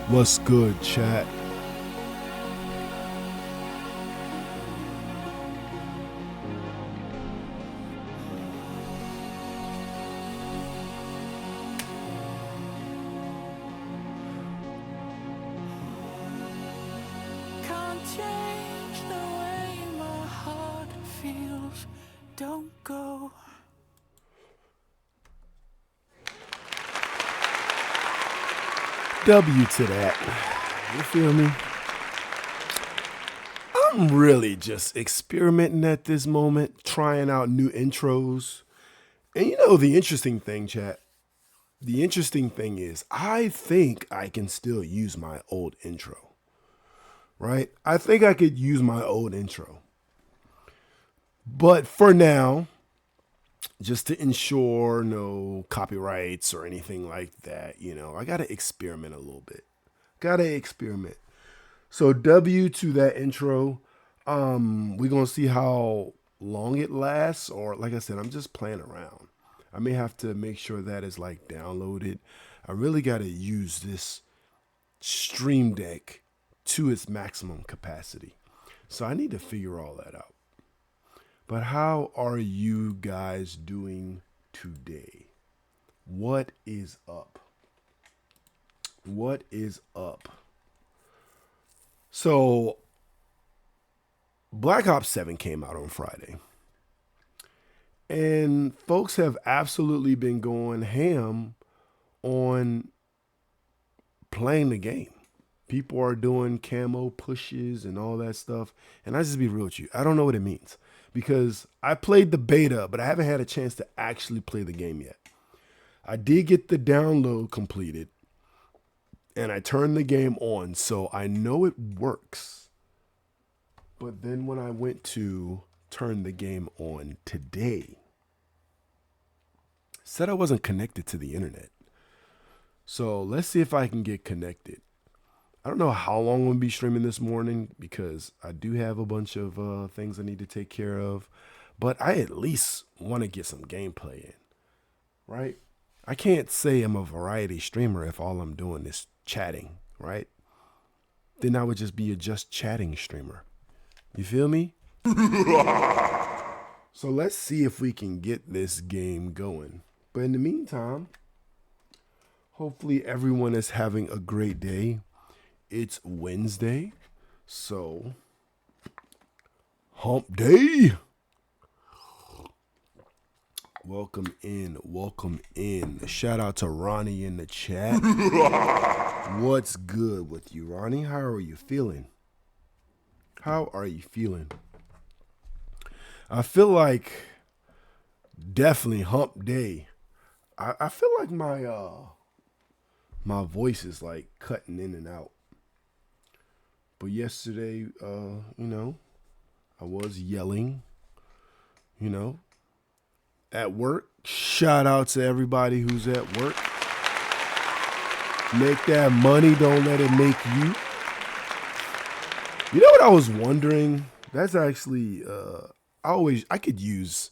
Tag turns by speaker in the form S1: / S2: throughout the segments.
S1: What's good, chat?
S2: Can't change the way my heart feels. Don't go.
S1: W to that. You feel me? I'm really just experimenting at this moment, trying out new intros. And you know the interesting thing, chat? The interesting thing is, I think I can still use my old intro, right? I think I could use my old intro. But for now, just to ensure no copyrights or anything like that, I got to experiment a little bit. Got to experiment. So W to that intro. We're going to see how long it lasts, or like I said, I'm just playing around. I may have to make sure that is like downloaded. I really got to use this Stream Deck to its maximum capacity. So I need to figure all that out. But how are you guys doing today? What is up? What is up? So, Black Ops 7 came out on Friday. And folks have absolutely been going ham on playing the game. People are doing camo pushes and all that stuff. And I just be real with you, I don't know what it means. Because I played the beta, but I haven't had a chance to actually play the game yet. I did get the download completed, and I turned the game on, so I know it works. But then when I went to turn the game on today, it said I wasn't connected to the internet. So let's see if I can get connected. I don't know how long I'm going to be streaming this morning because I do have a bunch of things I need to take care of. But I at least want to get some gameplay in, right? I can't say I'm a variety streamer if all I'm doing is chatting, right? Then I would just be a just chatting streamer. You feel me? So let's see if we can get this game going. But in the meantime, hopefully everyone is having a great day. It's Wednesday, so hump day. Welcome in, welcome in. Shout out to Ronnie in the chat. What's good with you, Ronnie? How are you feeling? How are you feeling? I feel like definitely hump day. I feel like my voice is like cutting in and out. But yesterday, I was yelling, at work. Shout out to everybody who's at work. Make that money, don't let it make you. You know what I was wondering? That's actually, I could use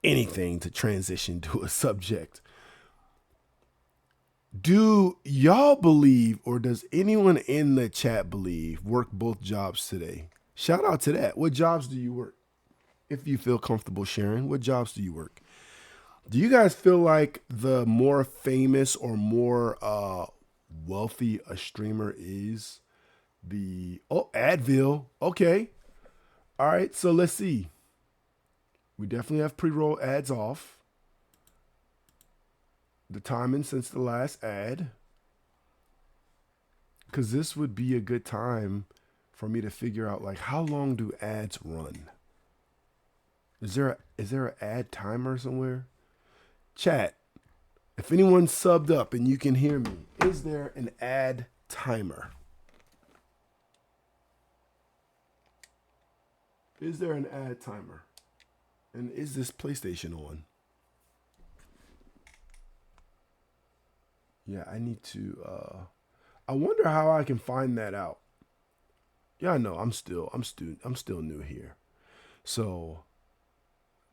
S1: anything to transition to a subject. Do y'all believe, or does anyone in the chat believe, work both jobs today? Shout out to that. What jobs do you work? If you feel comfortable sharing, what jobs do you work? Do you guys feel like the more famous or more wealthy a streamer is, Advil. Okay. All right. So let's see. We definitely have pre-roll ads off. The timing since the last ad. Because this would be a good time for me to figure out, like, how long do ads run? Is there an ad timer somewhere? Chat, if anyone's subbed up and you can hear me, is there an ad timer? Is there an ad timer? And is this PlayStation on? Yeah, I need to I wonder how I can find that out. Yeah, I know I'm still new here. So,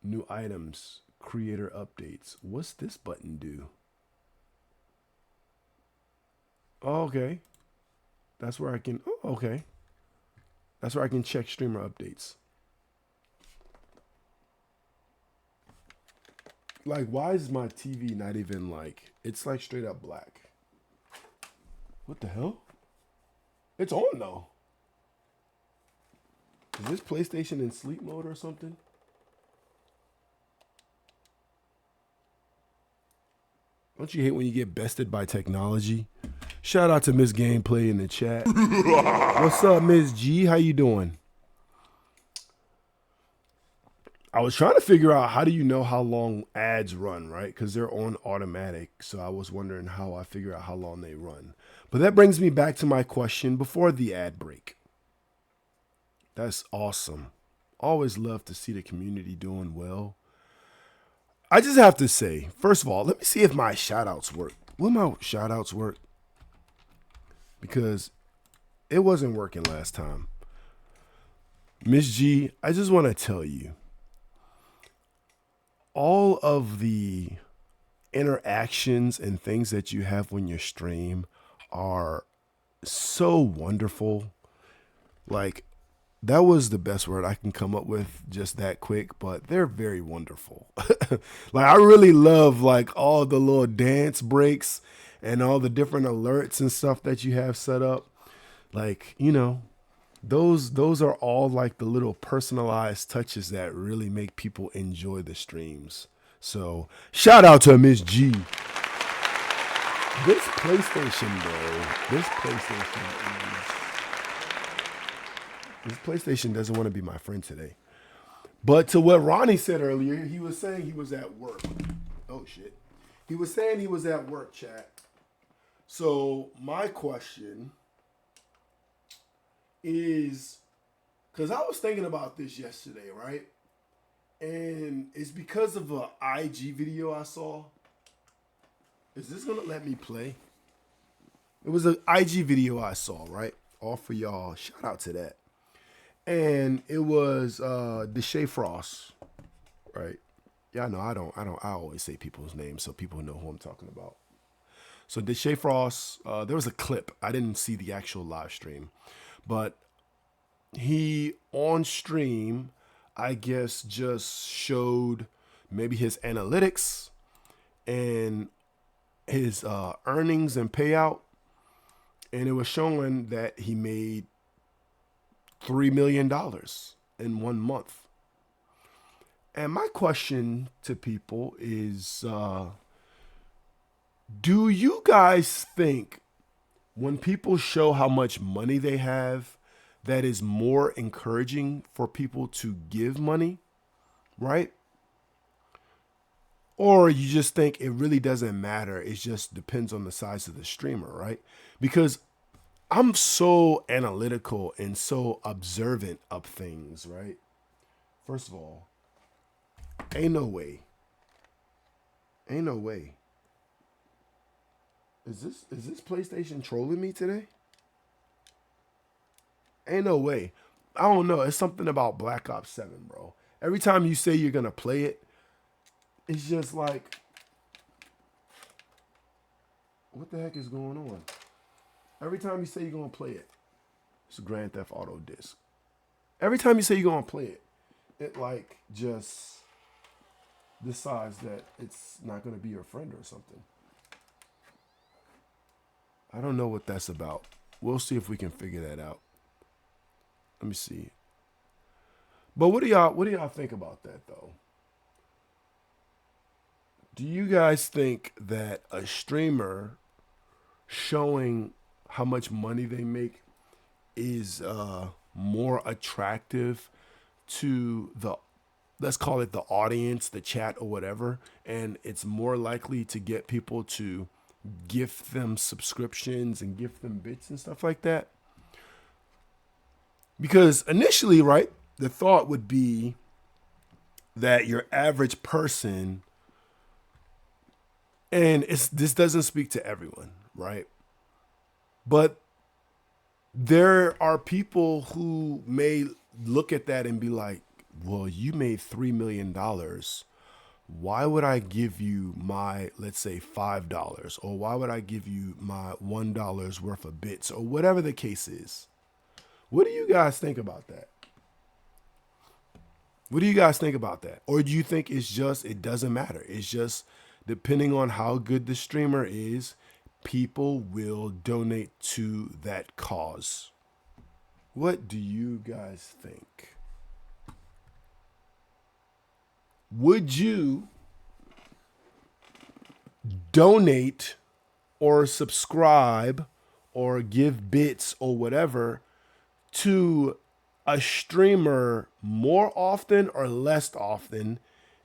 S1: new items, creator updates. What's this button do? Oh, okay. That's where I can. Oh, okay. That's where I can check streamer updates. Like, why is my TV not even like? It's like straight up black. What the hell? It's on though. Is this PlayStation in sleep mode or something? Don't you hate when you get bested by technology? Shout out to Miss Gameplay in the chat. What's up, Miss G? How you doing? I was trying to figure out how do you know how long ads run, right? Because they're on automatic. So I was wondering how I figure out how long they run. But that brings me back to my question before the ad break. That's awesome. Always love to see the community doing well. I just have to say, first of all, let me see if my shout outs work. Will my shout outs work? Because it wasn't working last time. Miss G, I just want to tell you, all of the interactions and things that you have when you stream are so wonderful. Like, that was the best word I can come up with just that quick, but they're very wonderful. Like, I really love like all the little dance breaks and all the different alerts and stuff that you have set up. Like, those are all like the little personalized touches that really make people enjoy the streams. So shout out to Miss G. This PlayStation though, this PlayStation doesn't want to be my friend today. But to what Ronnie said earlier, he was saying he was at work. Oh shit. He was saying he was at work, chat. So my question is, because I was thinking about this yesterday, right? And it's because of a IG video I saw. Is this gonna let me play? It was an IG video I saw, right? All for y'all. Shout out to that. And it was Deshae Frost, right? Yeah, no, I always say people's names so people know who I'm talking about. So Deshae Frost, there was a clip. I didn't see the actual live stream, but he on stream, I guess, just showed maybe his analytics and his earnings and payout, and it was showing that he made $3 million in 1 month. And my question to people is, do you guys think when people show how much money they have, that is more encouraging for people to give money, right? Or you just think it really doesn't matter. It just depends on the size of the streamer, right? Because I'm so analytical and so observant of things, right? First of all, ain't no way. Ain't no way. Is this PlayStation trolling me today? Ain't no way. I don't know. It's something about Black Ops 7, bro. Every time you say you're gonna play it, it's just like, what the heck is going on? Every time you say you're gonna play it, it's a Grand Theft Auto disc. Every time you say you're gonna play it, it like just decides that it's not gonna be your friend or something. I don't know what that's about. We'll see if we can figure that out. Let me see. But what do y'all think about that though? Do you guys think that a streamer showing how much money they make is more attractive to the, let's call it the audience, the chat or whatever, and it's more likely to get people to gift them subscriptions and gift them bits and stuff like that? Because initially, right, the thought would be that your average person, and this doesn't speak to everyone, right? But there are people who may look at that and be like, well, you made $3 million why would I give you my, let's say, $5? Or why would I give you my $1 worth of bits? Or whatever the case is. What do you guys think about that? What do you guys think about that? Or do you think it's just, it doesn't matter? It's just depending on how good the streamer is, people will donate to that cause. What do you guys think? Would you donate or subscribe or give bits or whatever to a streamer more often or less often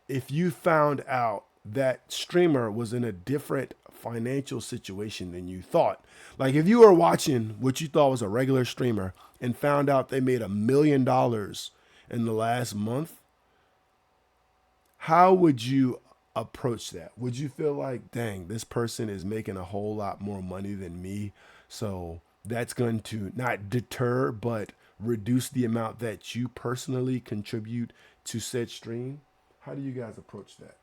S1: if you found out that streamer was in a different financial situation than you thought? Like if you were watching what you thought was a regular streamer and found out they made $1 million in the last month, how would you approach that? Would you feel like, dang, this person is making a whole lot more money than me, so that's going to not deter but reduce the amount that you personally contribute to said stream? How do you guys approach that?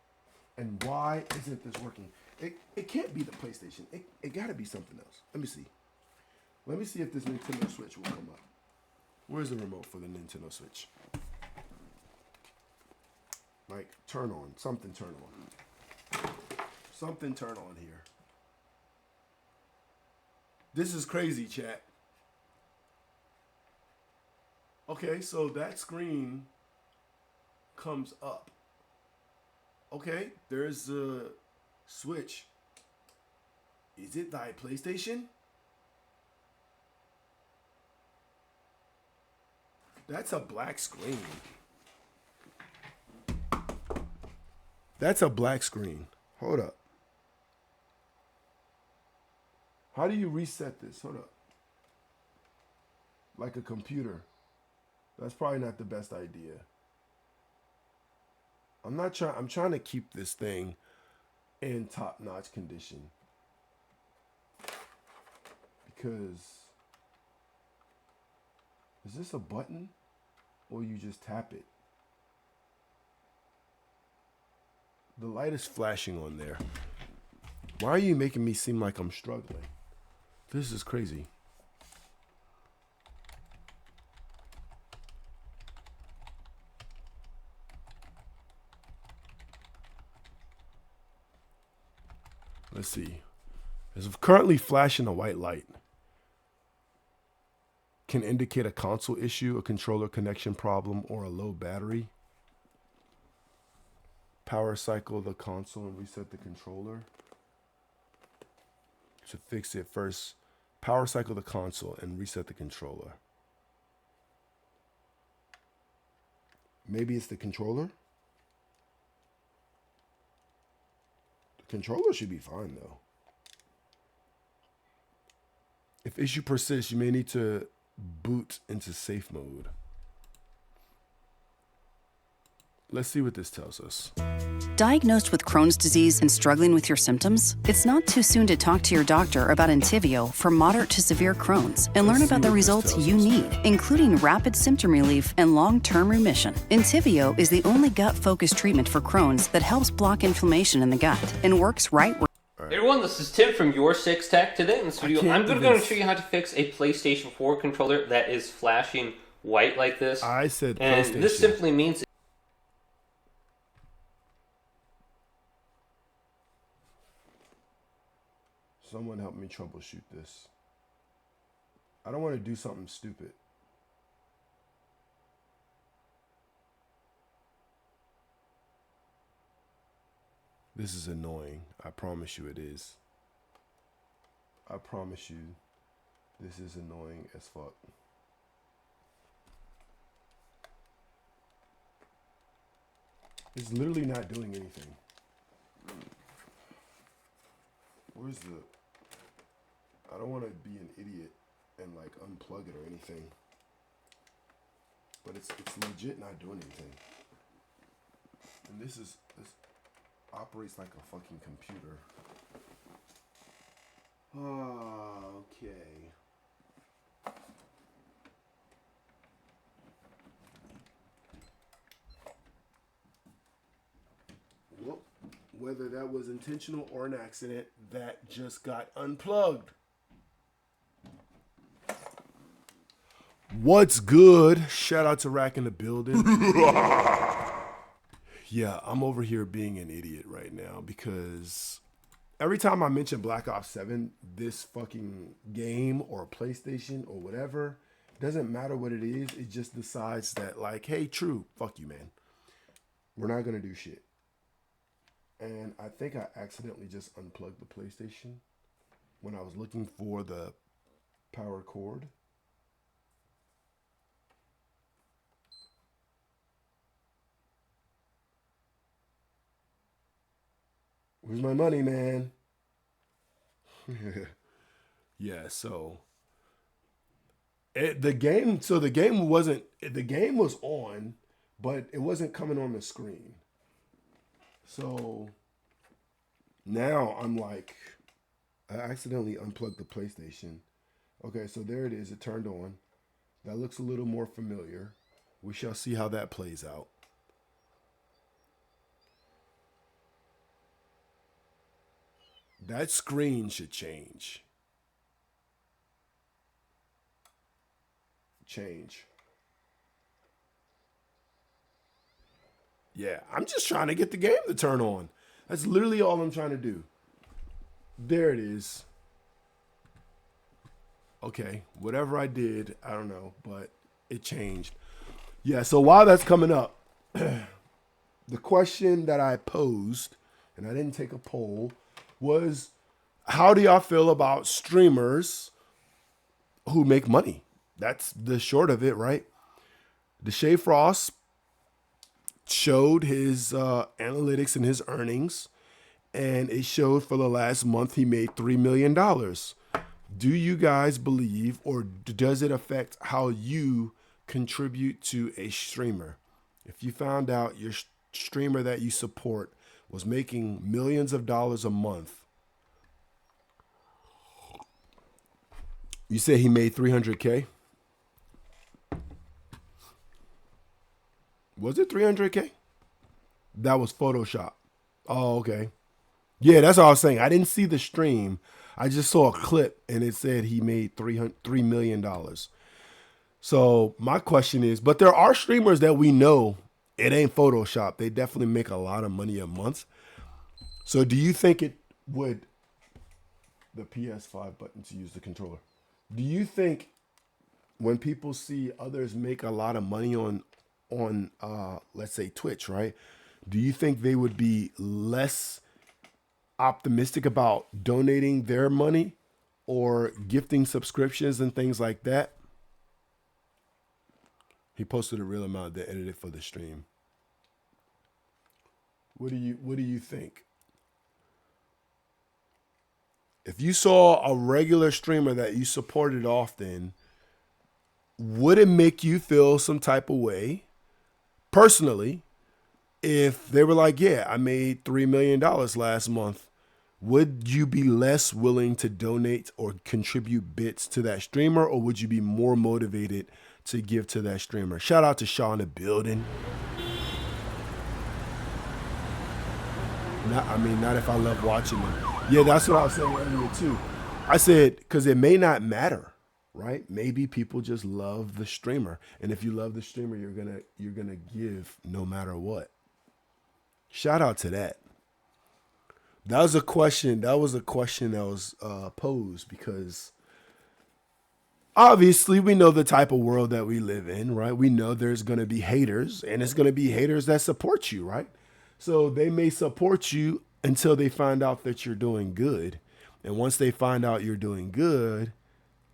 S1: And why isn't this working? It can't be the PlayStation. It got to be something else. Let me see. Let me see if this Nintendo Switch will come up. Where's the remote for the Nintendo Switch? Like, turn on. Something turn on. Something turn on here. This is crazy, chat. Okay, so that screen comes up. Okay, there's a Switch. Is it thy PlayStation? That's a black screen. That's a black screen. Hold up. How do you reset this? Hold up. Like a computer. That's probably not the best idea. I'm trying to keep this thing in top-notch condition. Because is this a button or you just tap it? The light is flashing on there. Why are you making me seem like I'm struggling? This is crazy. Let's see. It's currently flashing a white light. Can indicate a console issue, a controller connection problem, or a low battery. Power cycle the console and reset the controller. To fix it, first power cycle the console and reset the controller. Maybe it's the controller. The controller should be fine though. If issue persists, you may need to boot into safe mode. Let's see what this tells us.
S3: Diagnosed with Crohn's disease and struggling with your symptoms? It's not too soon to talk to your doctor about Entyvio for moderate to severe Crohn's and learn about the results you need, including rapid symptom relief and long-term remission. Entyvio is the only gut-focused treatment for Crohn's that helps block inflammation in the gut and works right where...
S4: Hey everyone, this is Tim from Your Six Tech. Today in this video, I'm going to show you how to fix a PlayStation 4 controller that is flashing white like this.
S1: I said
S4: and
S1: PlayStation.
S4: This simply means...
S1: Someone help me troubleshoot this. I don't want to do something stupid. This is annoying. I promise you it is. I promise you this is annoying as fuck. It's literally not doing anything. Where's the... I don't want to be an idiot and like unplug it or anything. But it's legit not doing anything. And this operates like a fucking computer. Okay. Whoop. whether that was intentional or an accident, that just got unplugged. What's good? Shout out to Rack in the building. Yeah, I'm over here being an idiot right now because every time I mention Black Ops 7, this fucking game or PlayStation or whatever, it doesn't matter what it is. It just decides that, like, hey, true, fuck you, man. We're not going to do shit. And I think I accidentally just unplugged the PlayStation when I was looking for the power cord. Where's my money, man? Yeah, so the game was on, but it wasn't coming on the screen. So now I'm like, I accidentally unplugged the PlayStation. Okay, so there it is. It turned on. That looks a little more familiar. We shall see how that plays out. That screen should change. Yeah, I'm just trying to get the game to turn on. That's literally all I'm trying to do. There it is. Okay, whatever I did, I don't know, but it changed. Yeah, so while that's coming up, the question that I posed, and I didn't take a poll, was how do y'all feel about streamers who make money? That's the short of it, right? Deshae Frost showed his analytics and his earnings, and it showed for the last month he made $3 million. Do you guys believe, or does it affect how you contribute to a streamer? If you found out your streamer that you support was making millions of dollars a month, you say he made 300K? Was it 300K? That was Photoshop. Oh, okay. Yeah, that's all I was saying. I didn't see the stream. I just saw a clip and it said he made $3 million. So my question is, but there are streamers that we know it ain't Photoshop. They definitely make a lot of money a month. So do you think it would, the PS5 button to use the controller, do you think when people see others make a lot of money on let's say Twitch, right? Do you think they would be less optimistic about donating their money or gifting subscriptions and things like that? He posted a real amount that edited for the stream. What do you think? If you saw a regular streamer that you supported often, would it make you feel some type of way personally if they were like, yeah, I made $3 million last month? Would you be less willing to donate or contribute bits to that streamer, or would you be more motivated to give to that streamer? Shout out to Shaw in the building. Not if I love watching them. Yeah, that's what I was saying earlier too. I said, because it may not matter, right? Maybe people just love the streamer. And if you love the streamer, you're gonna give no matter what. Shout out to that. That was a question that was posed because obviously we know the type of world that we live in, right? We know there's going to be haters, and it's going to be haters that support you, right? So they may support you until they find out that you're doing good. And once they find out you're doing good,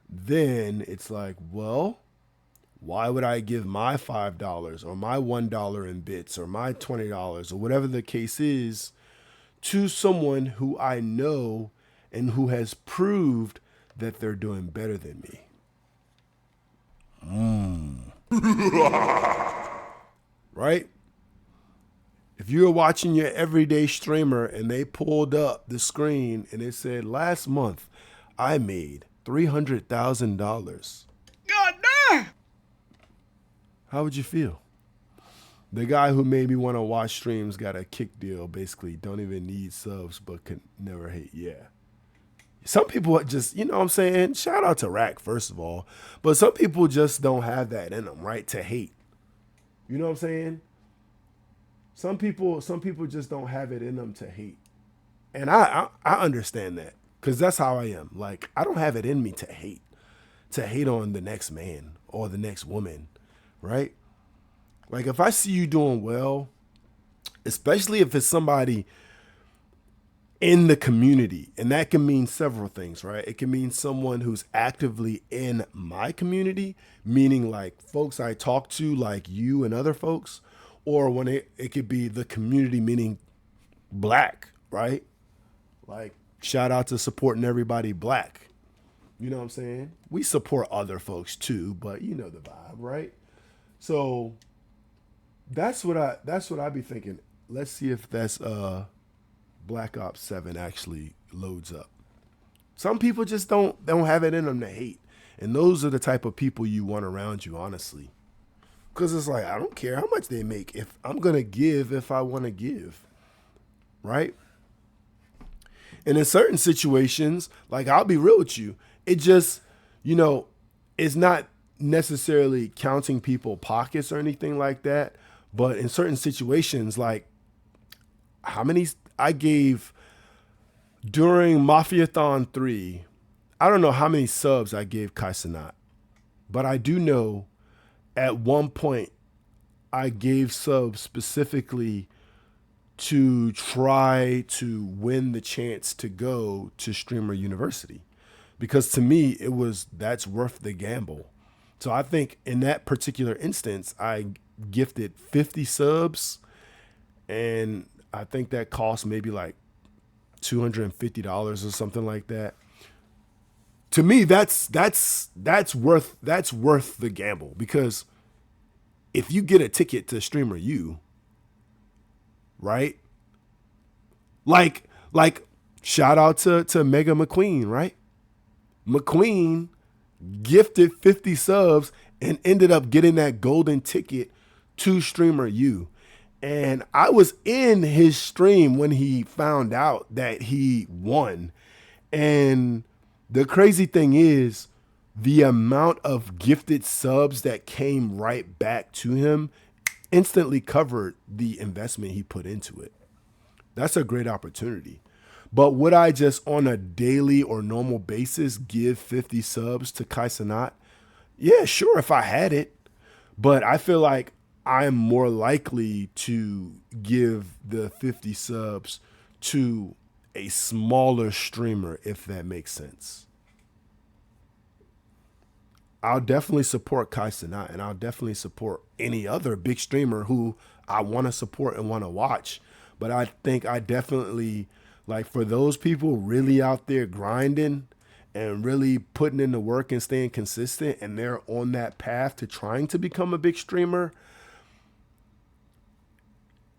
S1: then it's like, well, why would I give my $5 or my $1 in bits or my $20 or whatever the case is to someone who I know and who has proved that they're doing better than me? Right? If you're watching your everyday streamer and they pulled up the screen and it said, last month I made $300,000. God damn! How would you feel? The guy who made me want to watch streams got a kick deal. Basically, don't even need subs, but can never hate. Yeah. Some people just, you know what I'm saying? Shout out to Rack, first of all. But some people just don't have that in them, right? To hate. You know what I'm saying? Some people just don't have it in them to hate. And I understand that. Because that's how I am. Like, I don't have it in me to hate. To hate on the next man or the next woman, right? Like, if I see you doing well, especially if it's somebody in the community, and that can mean several things, right? It can mean someone who's actively in my community, meaning like folks I talk to, like you and other folks, or when it could be the community, meaning black, right? Like, shout out to supporting everybody black. You know what I'm saying? We support other folks too, but you know the vibe, right? So that's what I be thinking. Let's see if that's Black Ops 7 actually loads up. Some people just don't have it in them to hate. And those are the type of people you want around you, honestly. Because it's like, I don't care how much they make. If I'm going to give if I want to give. Right? And in certain situations, like, I'll be real with you, it just, you know, it's not necessarily counting people pockets or anything like that. But in certain situations, like, how many I gave during Mafiathon 3, I don't know how many subs I gave Kai Cenat, but I do know at one point I gave subs specifically to try to win the chance to go to Streamer University. Because to me, that's worth the gamble. So I think in that particular instance, I gifted 50 subs, and I think that cost maybe like $250 or something like that. To me, that's worth the gamble, because if you get a ticket to Streamer U, right? Like shout out to Mega McQueen, right? McQueen gifted 50 subs and ended up getting that golden ticket to Streamer U. And I was in his stream when he found out that he won. And the crazy thing is, the amount of gifted subs that came right back to him instantly covered the investment he put into it. That's a great opportunity. But would I just on a daily or normal basis give 50 subs to Kai Cenat? Yeah, sure, if I had it. But I feel like I'm more likely to give the 50 subs to a smaller streamer, if that makes sense. I'll definitely support Kai Cenat, and I'll definitely support any other big streamer who I want to support and want to watch. But I think I definitely, like, for those people really out there grinding and really putting in the work and staying consistent, and they're on that path to trying to become a big streamer,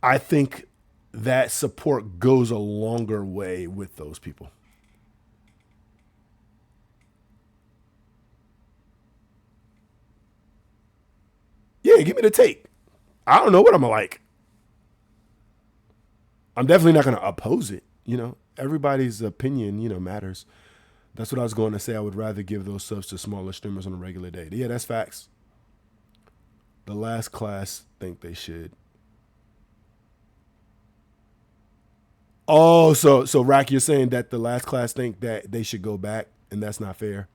S1: I think that support goes a longer way with those people. Yeah, give me the take. I don't know what I'm gonna like. I'm definitely not gonna oppose it. You know, everybody's opinion, you know, matters. That's what I was going to say. I would rather give those subs to smaller streamers on a regular day. Yeah, that's facts. The last class think they should. Oh, so Rack, you're saying that the last class think that they should go back, and that's not fair.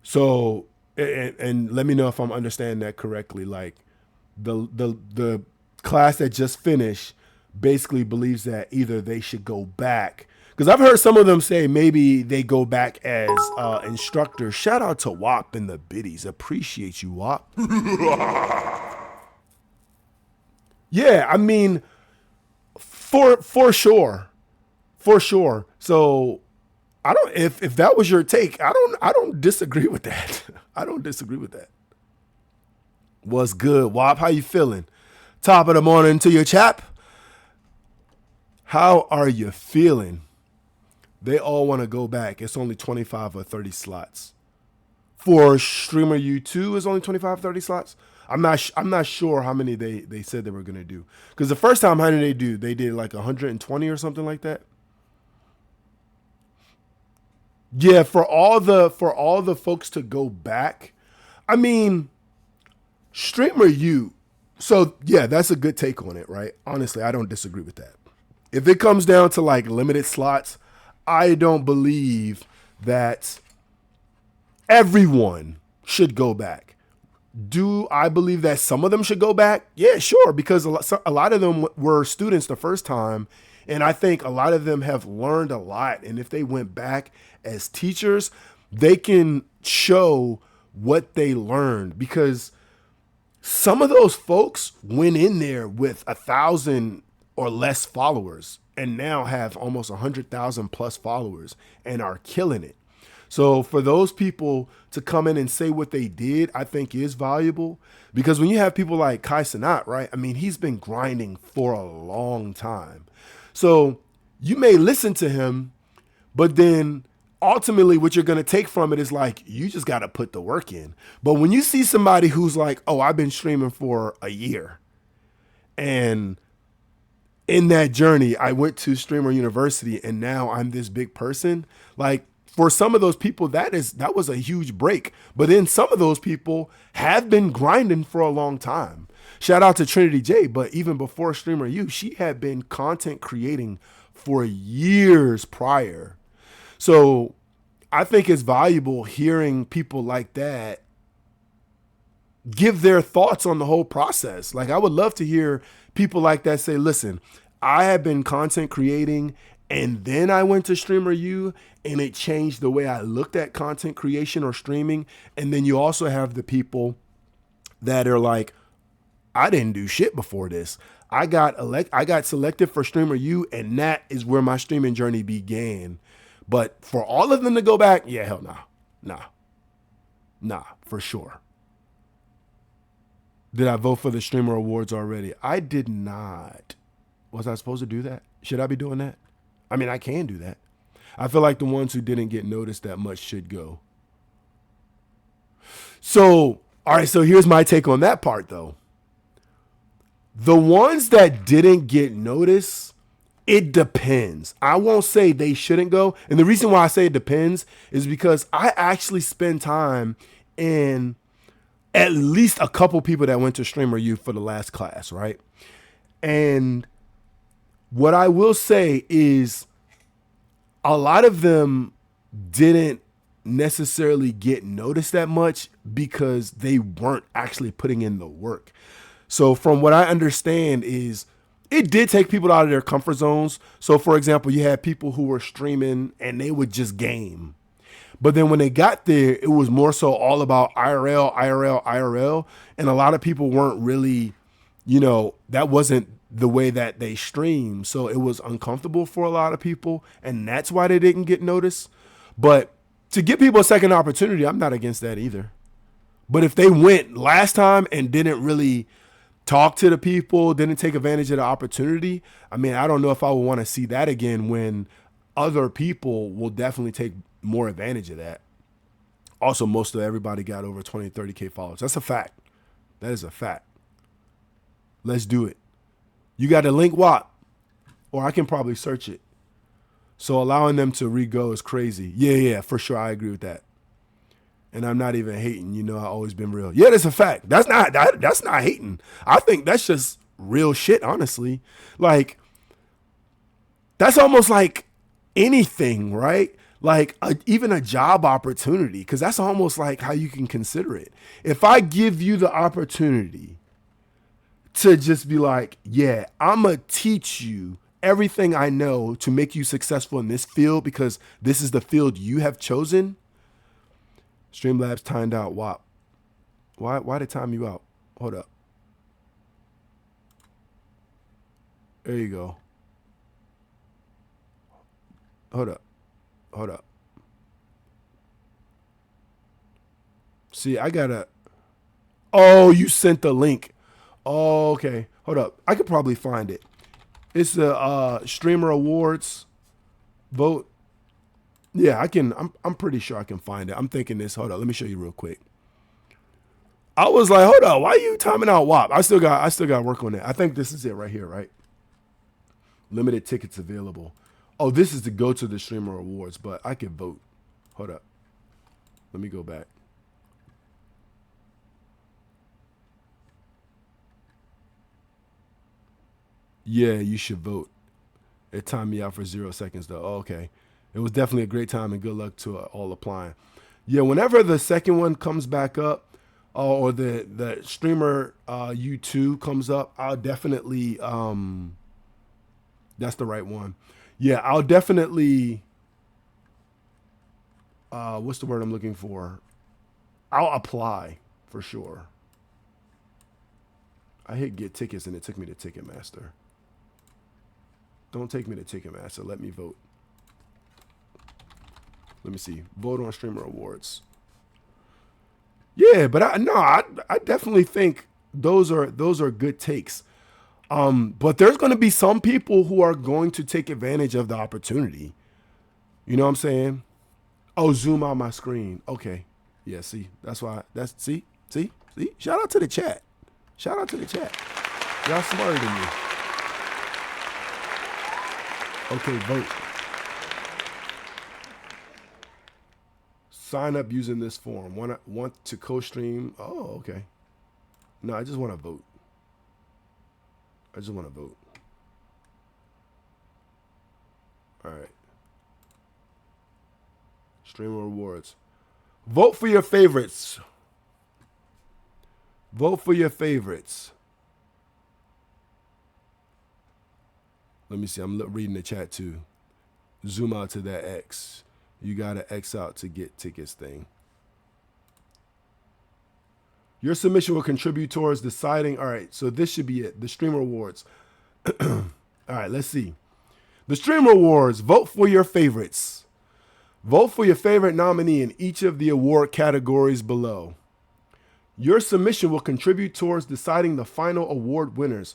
S1: So, and let me know if I'm understanding that correctly. Like, the class that just finished basically believes that either they should go back, because I've heard some of them say maybe they go back as instructors. Shout out to WAP and the biddies. Appreciate you, WAP. Yeah, I mean, for sure. For sure. So I don't, if that was your take, I don't disagree with that. I don't disagree with that. What's good, WAP? How you feeling? Top of the morning to your chap. How are you feeling? They all want to go back. It's only 25 or 30 slots. For Streamer U2, it's only 25, 30 slots. I'm not sure how many they said they were gonna do. Because the first time, how did they do? They did like 120 or something like that. Yeah, for all the folks to go back. I mean, Streamer U. So yeah, that's a good take on it, right? Honestly, I don't disagree with that. If it comes down to like limited slots, I don't believe that everyone should go back. Do I believe that some of them should go back? Yeah, sure, because a lot of them were students the first time, and I think a lot of them have learned a lot. And if they went back as teachers, they can show what they learned, because some of those folks went in there with 1,000 or less followers and now have almost 100,000 plus followers and are killing it. So for those people to come in and say what they did, I think is valuable, because when you have people like Kai Cenat, right? I mean, he's been grinding for a long time. So you may listen to him, but then ultimately what you're going to take from it is like, you just got to put the work in. But when you see somebody who's like, oh, I've been streaming for a year, and in that journey, I went to Streamer University and now I'm this big person. Like, for some of those people, that was a huge break. But then some of those people have been grinding for a long time. Shout out to Trinity J, but even before Streamer U, she had been content creating for years prior. So I think it's valuable hearing people like that give their thoughts on the whole process. Like, I would love to hear people like that say, listen, I have been content creating and then I went to Streamer U and it changed the way I looked at content creation or streaming. And then you also have the people that are like, I didn't do shit before this. I got selected for Streamer U, and that is where my streaming journey began. But for all of them to go back, yeah, hell nah, for sure. Did I vote for the Streamer Awards already? I did not. Was I supposed to do that? Should I be doing that? I mean, I can do that. I feel like the ones who didn't get noticed that much should go. So, all right, so here's my take on that part, though. The ones that didn't get noticed, it depends. I won't say they shouldn't go. And the reason why I say it depends is because I actually spend time in at least a couple people that went to Streamer U for the last class, right? And what I will say is a lot of them didn't necessarily get noticed that much because they weren't actually putting in the work. So from what I understand is it did take people out of their comfort zones. So for example, you had people who were streaming and they would just game. But then when they got there, it was more so all about IRL. And a lot of people weren't really, that wasn't the way that they stream. So it was uncomfortable for a lot of people. And that's why they didn't get noticed. But to give people a second opportunity, I'm not against that either. But if they went last time and didn't really talk to the people, didn't take advantage of the opportunity, I mean, I don't know if I would want to see that again when other people will definitely take more advantage of that. Also, most of everybody got over 20, 30K followers. That's a fact. That is a fact. Let's do it. You got a link, WAP, or I can probably search it. So allowing them to re-go is crazy. Yeah, for sure. I agree with that. And I'm not even hating. I've always been real. Yeah, that's a fact. That's not hating. I think that's just real shit, honestly. Like, that's almost like anything, right? Like even a job opportunity, because that's almost like how you can consider it. If I give you the opportunity to just be like, yeah, I'm going to teach you everything I know to make you successful in this field because this is the field you have chosen. Streamlabs timed out. WAP. Why did it time you out? Hold up. There you go. Hold up. See, I gotta. Oh, you sent the link. Oh, okay. Hold up. I could probably find it. It's the Streamer Awards vote. Yeah, I can. I'm pretty sure I can find it. I'm thinking this. Hold up. Let me show you real quick. I was like, hold on, why are you timing out WAP? I still got to work on that. I think this is it right here, right? Limited tickets available. Oh, this is to go to the streamer awards, but I can vote. Hold up. Let me go back. Yeah, you should vote. It timed me out for 0 seconds though. Oh, okay. It was definitely a great time and good luck to all applying. Yeah, whenever the second one comes back up, or the streamer U2 comes up, I'll definitely that's the right one. Yeah, I'll definitely what's the word I'm looking for? I'll apply for sure. I hit get tickets and it took me to Ticketmaster. Don't take me to Ticketmaster. Let me vote. Let me see. Vote on streamer awards. Yeah, but I definitely think those are good takes. But there's going to be some people who are going to take advantage of the opportunity. You know what I'm saying? Oh, zoom out my screen. Okay. Yeah, see. That's why see? Shout out to the chat. Shout out to the chat. Y'all smarter than me. Okay, vote. Sign up using this form. Want to co-stream? Oh, okay. No, I just want to vote. I just want to vote. All right. Streamer rewards. Vote for your favorites. Vote for your favorites. Let me see. I'm reading the chat too. Zoom out to that X. You got to X out to get tickets thing. Your submission will contribute towards deciding. All right, so this should be it. The streamer awards. All right, let's see. The streamer awards. Vote for your favorites. Vote for your favorite nominee in each of the award categories below. Your submission will contribute towards deciding the final award winners.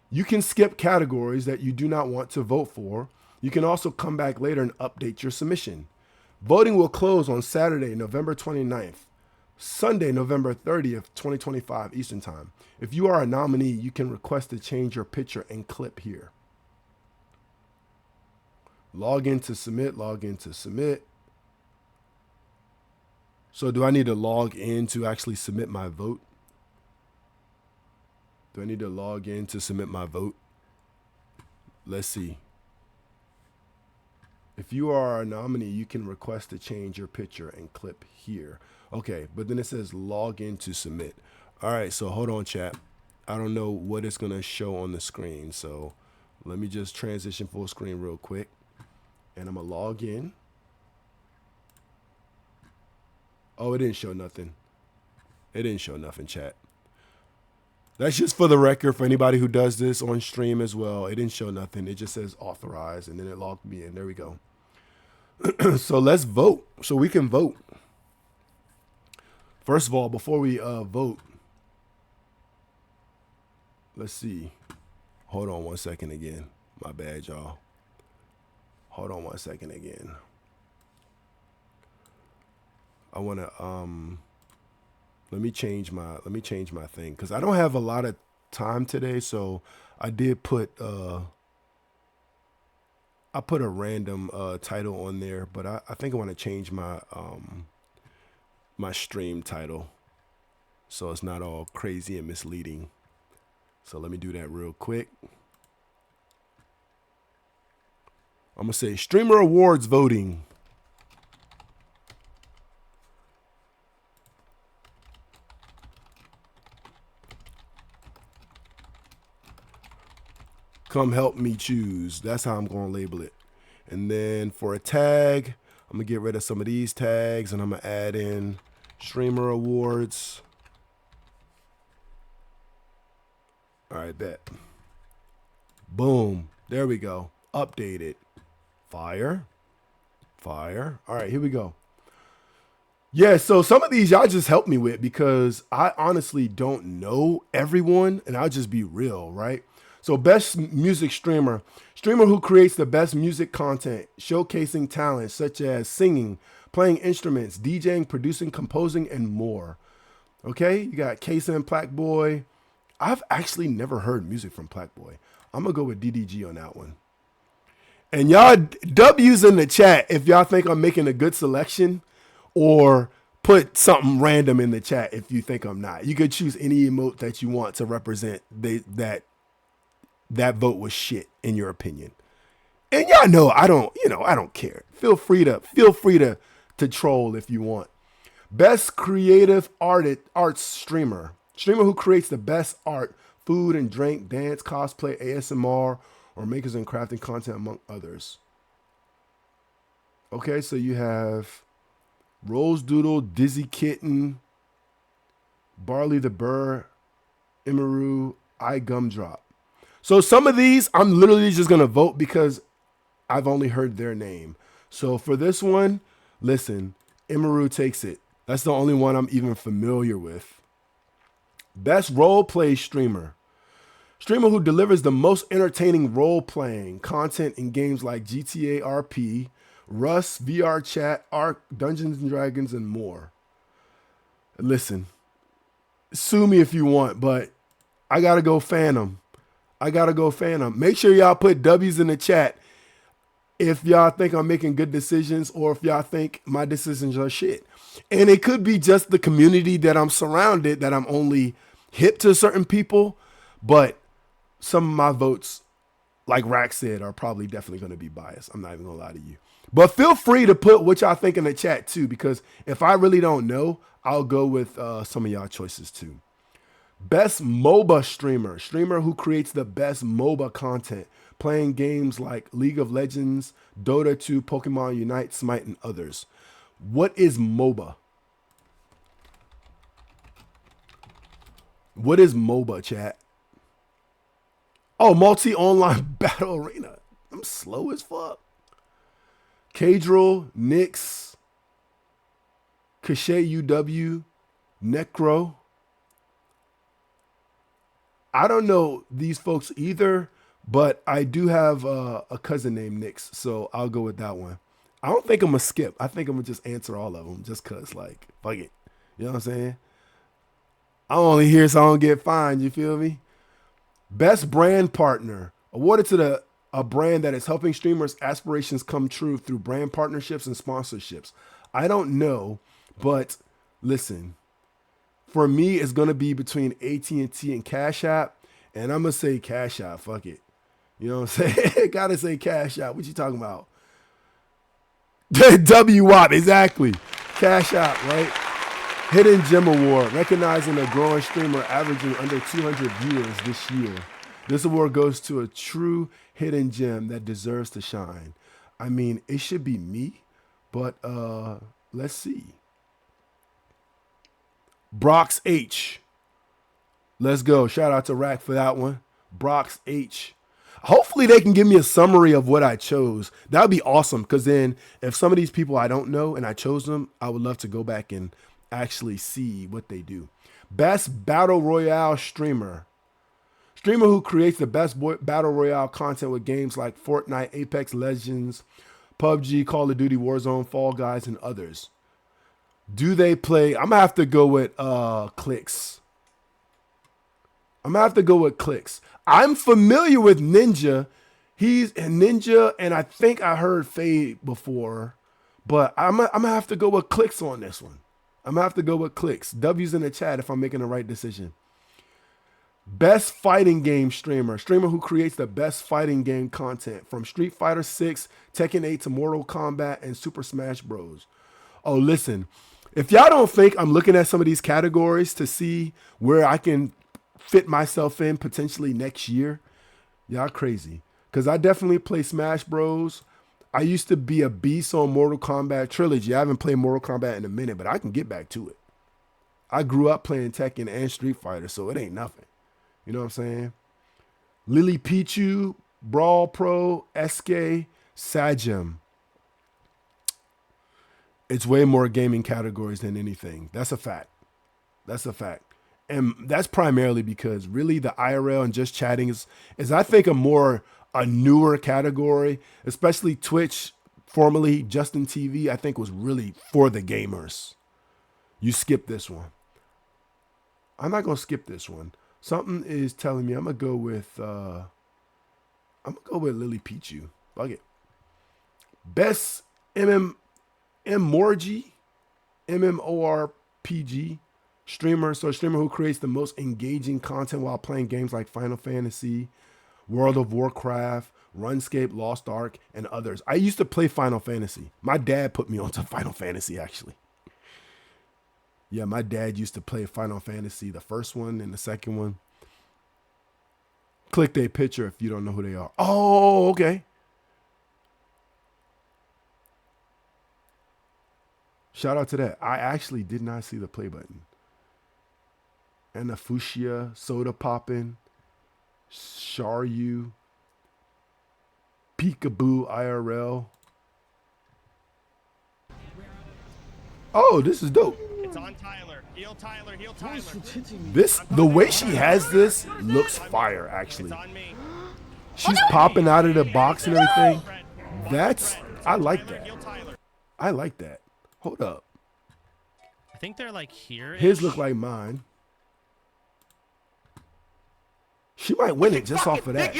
S1: You can skip categories that you do not want to vote for. You can also come back later and update your submission. Voting will close on Saturday, November 29th, Sunday, November 30th, 2025 Eastern Time. If you are a nominee, you can request to change your picture and clip here. Log in to submit, log in to submit. So do I need to log in to actually submit my vote? Do I need to log in to submit my vote? Let's see. If you are a nominee, you can request to change your picture and clip here. Okay, but then it says log in to submit. All right, so hold on, chat. I don't know what it's going to show on the screen. So let me just transition full screen real quick. And I'm going to log in. Oh, it didn't show nothing. It didn't show nothing, chat. That's just for the record for anybody who does this on stream as well. It didn't show nothing. It just says authorized, and then it logged me in. There we go. So let's vote. So we can vote. First of all, before we vote, let's see. Hold on 1 second again. My bad, y'all. Hold on 1 second again. I want to let me change my thing because I don't have a lot of time today, so I did put a random title on there, but I think I want to change my my stream title so it's not all crazy and misleading. So let me do that real quick. I'm gonna say streamer awards voting. Come help me choose. That's how I'm going to label it. And then for a tag, I'm going to get rid of some of these tags and I'm going to add in streamer awards. All right, bet. Boom. There we go. Updated. Fire. Fire. All right, here we go. Yeah, so some of these y'all just help me with because I honestly don't know everyone and I'll just be real, right? So best music streamer who creates the best music content, showcasing talents such as singing, playing instruments, DJing, producing, composing, and more. Okay, you got Kaysen and Plaque Boy. I've actually never heard music from Plaque Boy. I'm gonna go with DDG on that one. And y'all W's in the chat if y'all think I'm making a good selection, or put something random in the chat if you think I'm not. You could choose any emote that you want to represent that vote was shit in your opinion. And y'all know I don't care. Feel free to troll if you want. Best creative arts streamer. Streamer who creates the best art, food and drink, dance, cosplay, ASMR, or makers and crafting content among others. Okay, so you have Rose Doodle, Dizzy Kitten, Barley the Burr, Imaru, I Gumdrop. So some of these I'm literally just gonna vote because I've only heard their name. So for this one, listen, Imaru takes it. That's the only one I'm even familiar with. Best role play streamer. Streamer who delivers the most entertaining role playing content in games like GTA RP, Rust, VR Chat, Ark, Dungeons and Dragons, and more. Listen, sue me if you want, but I gotta go Phantom. Make sure y'all put W's in the chat if y'all think I'm making good decisions or if y'all think my decisions are shit. And it could be just the community that I'm surrounded, that I'm only hip to certain people, but some of my votes, like Rack said, are probably definitely going to be biased. I'm not even going to lie to you. But feel free to put what y'all think in the chat too, because if I really don't know, I'll go with some of y'all choices too. Best MOBA streamer. Streamer who creates the best MOBA content, playing games like League of Legends, Dota 2, Pokemon Unite, Smite, and others. What is MOBA? What is MOBA, chat? Oh, multi-online battle arena. I'm slow as fuck. Cadril, Nyx, Cachet UW, Necro. I don't know these folks either, but I do have a cousin named Nyx, so I'll go with that one. I don't think I'm going to skip. I think I'm going to just answer all of them just because, like, fuck it. You know what I'm saying? I'm only here so I don't get fined. You feel me? Best brand partner. Awarded to a brand that is helping streamers' aspirations come true through brand partnerships and sponsorships. I don't know, but listen. For me, it's going to be between AT&T and Cash App, and I'm going to say Cash App. Fuck it. You know what I'm saying? Got to say Cash App. What you talking about? WWAP, exactly. Cash App, right? Hidden Gem Award, recognizing a growing streamer averaging under 200 viewers this year. This award goes to a true hidden gem that deserves to shine. I mean, it should be me, but let's see. Brox H. Let's go. Shout out to Rack for that one. Brox H. Hopefully they can give me a summary of what I chose. That would be awesome, because then if some of these people I don't know and I chose them, I would love to go back and actually see what they do. Best Battle Royale streamer. Streamer who creates the best Battle Royale content with games like Fortnite, Apex Legends, PUBG, Call of Duty, Warzone, Fall Guys, and others. Do they play? I'm going to have to go with Clicks. I'm familiar with Ninja. He's a Ninja, and I think I heard Fade before, but I'm going to have to go with Clicks on this one. I'm going to have to go with Clicks. W's in the chat if I'm making the right decision. Best fighting game streamer. Streamer who creates the best fighting game content from Street Fighter 6, Tekken 8 to Mortal Kombat, and Super Smash Bros. Oh, listen. If y'all don't think I'm looking at some of these categories to see where I can fit myself in potentially next year, y'all crazy. Because I definitely play Smash Bros. I used to be a beast on Mortal Kombat Trilogy. I haven't played Mortal Kombat in a minute, but I can get back to it. I grew up playing Tekken and Street Fighter, so it ain't nothing. You know what I'm saying? Lily Pichu, Brawl Pro, SK, Sajam. It's way more gaming categories than anything. That's a fact. And that's primarily because really the IRL and just chatting is I think a newer category, especially Twitch, formerly Justin TV, I think was really for the gamers. You skip this one. I'm not gonna skip this one. Something is telling me I'm gonna go with Lily Pichu. Fuck it. Best MMORG, MMORPG streamer. So a streamer who creates the most engaging content while playing games like Final Fantasy, World of Warcraft, RuneScape, Lost Ark, and others. I used to play Final Fantasy. My dad put me onto Final Fantasy, actually. Yeah, my dad used to play Final Fantasy, the first one and the second one. Click their picture if you don't know who they are. Oh, okay. Shout out to that. I actually did not see the play button. And the Fuchsia, Soda Poppin', Sharyu, Peekaboo IRL. Oh, this is dope.
S5: It's on Tyler. Heal Tyler. Heal Tyler.
S1: The way she has this looks fire, actually.
S5: It's on me.
S1: She's popping out of the box and everything. I like that.
S5: Heal Tyler.
S1: I like that. Hold up.
S5: I think they're like here.
S1: His look like mine. She might win it just off of that.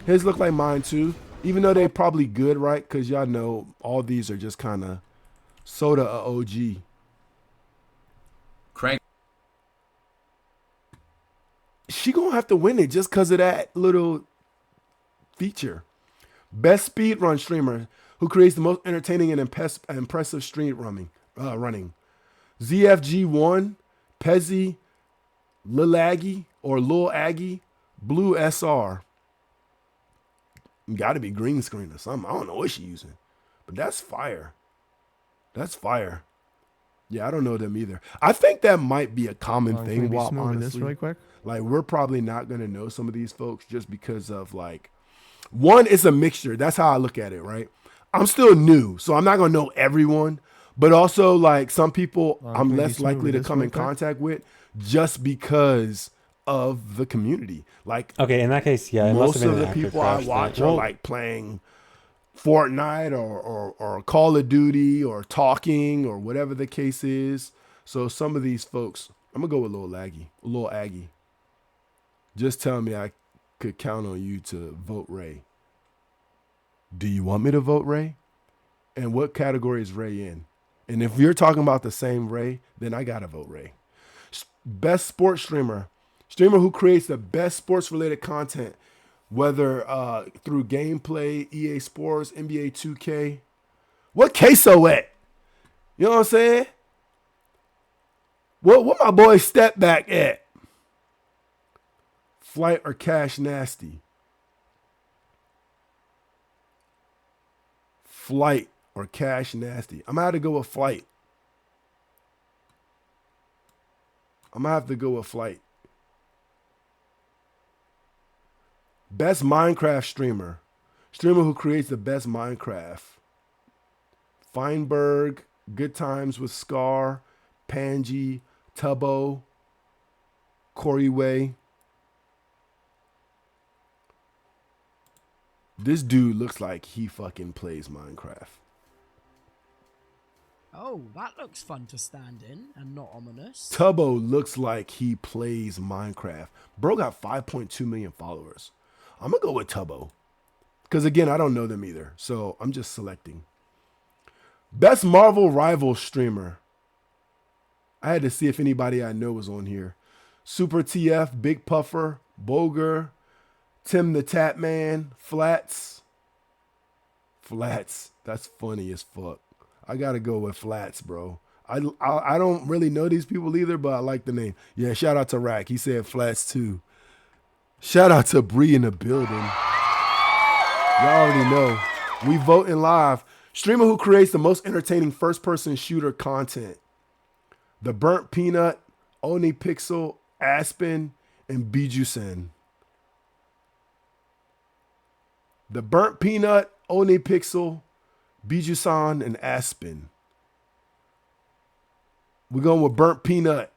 S1: His look like mine too. Even though they probably good, right? Because y'all know all these are just kind of Soda OG.
S6: Crank.
S1: She gonna have to win it just because of that little feature. Best speedrun streamer who creates the most entertaining and impressive street running. ZFG1, Pezzy, Lil Aggie or Lil Aggie, Blue SR. Got to be green screen or something. I don't know what she's using, but that's fire. That's fire. Yeah, I don't know them either. I think that might be a common thing. While honestly,
S7: this really quick.
S1: Like we're probably not gonna know some of these folks just because of like, one, it's a mixture. That's how I look at it, right? I'm still new, so I'm not gonna know everyone, but also like some people I'm less likely to come in contact with just because of the community. Like,
S8: okay, in that case, yeah,
S1: most of the people I watch are like playing Fortnite or Call of Duty or talking or whatever the case is. So some of these folks, I'm gonna go with Lil Aggie. Just tell me I could count on you to vote Ray. Do you want me to vote Ray? And what category is Ray in? And if you're talking about the same Ray, then I gotta vote Ray. Best sports streamer who creates the best sports related content, whether through gameplay, EA Sports, NBA 2K. What queso at? You know what I'm saying? What my boy Step Back at? Flight or Cash Nasty? Flight or Cash Nasty? I'm gonna have to go with Flight. Best Minecraft streamer who creates the best Minecraft. Feinberg, Good Times with Scar, Panji, Tubbo, Corey Way. This dude looks like he fucking plays Minecraft.
S9: Oh, that looks fun to stand in and not ominous.
S1: Tubbo looks like he plays Minecraft. Bro got 5.2 million followers. I'm going to go with Tubbo. Because again, I don't know them either. So I'm just selecting. Best Marvel Rival streamer. I had to see if anybody I know was on here. Super TF, Big Puffer, Boger, Tim the Tap Man, Flats. That's funny as fuck. I got to go with Flats, bro. I don't really know these people either, but I like the name. Yeah, shout out to Rack. He said Flats too. Shout out to Bree in the building. Y'all already know. We voting live. Streamer who creates the most entertaining first-person shooter content. The Burnt Peanut, Oni Pixel, Aspen, and Bijusen. The Burnt Peanut, Oni Pixel, Bijusan, and Aspen. We're going with Burnt Peanut.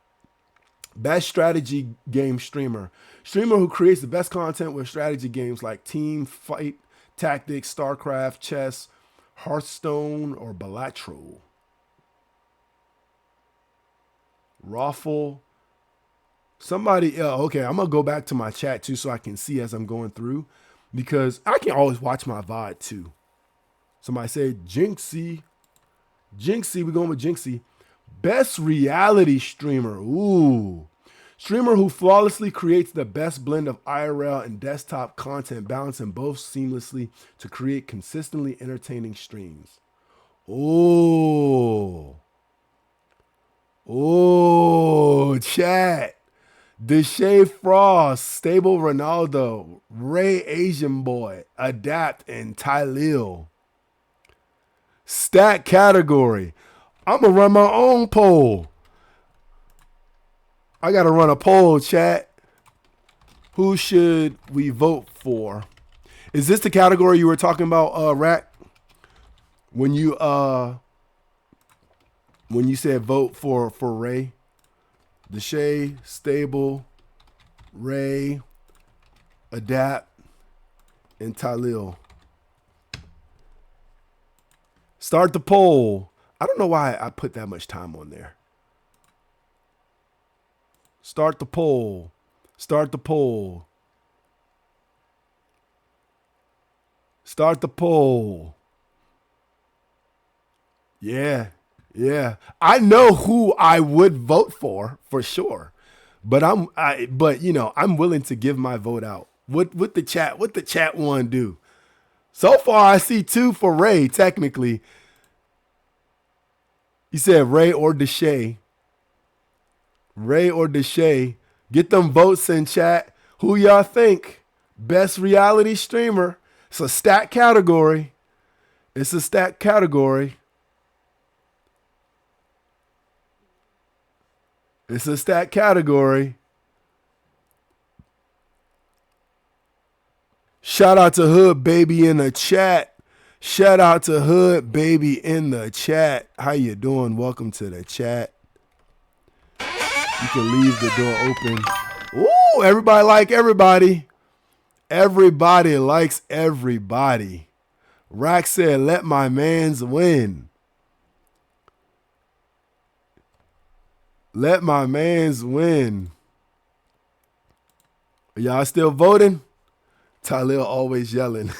S1: Best strategy game streamer. Streamer who creates the best content with strategy games like Team Fight, Tactics, StarCraft, Chess, Hearthstone, or Balatro. Raffle, Somebody, okay, I'm gonna go back to my chat too so I can see as I'm going through, because I can always watch my VOD too. Somebody said Jinxie. Jinxie, we're going with Jinxie. Best reality streamer. Ooh. Streamer who flawlessly creates the best blend of IRL and desktop content, balancing both seamlessly to create consistently entertaining streams. Oh. Oh, chat. Deshae Frost, Stable Ronaldo, Ray Asian Boy, Adapt, and Tylil. Stat category. I'm going to run my own poll. I got to run a poll, chat. Who should we vote for? Is this the category you were talking about, Rack? When you said vote for Ray? Deshae, Stable, Ray, Adapt, and Tylil. Start the poll. I don't know why I put that much time on there. Start the poll. Start the poll. Start the poll. Yeah. Yeah. I know who I would vote for sure. But I'm willing to give my vote out. What the chat want to do? So far I see 2 for Ray technically. You said Ray or Deshae. Ray or Deshae. Get them votes in chat. Who y'all think? Best reality streamer. It's a stat category. It's a stat category. It's a stat category. Shout out to Hood Baby in the chat. Shout out to Hood Baby in the chat. How you doing? Welcome to the chat. You can leave the door open. Ooh, everybody like everybody. Everybody likes everybody. Rack said, let my mans win. Let my mans win. Are y'all still voting? Tylil always yelling.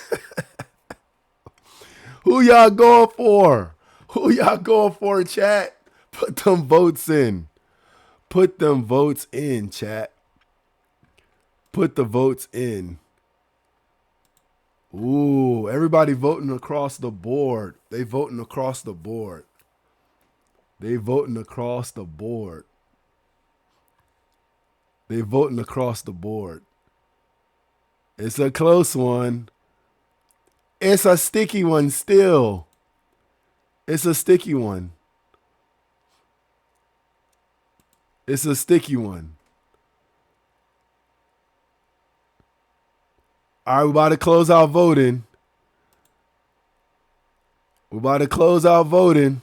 S1: Who y'all going for? Who y'all going for, chat? Put them votes in. Put them votes in, chat. Put the votes in. Ooh, everybody voting across the board. They voting across the board. They voting across the board. They voting across the board. It's a close one. It's a sticky one still. It's a sticky one. It's a sticky one. All right, we're about to close out voting. We're about to close out voting.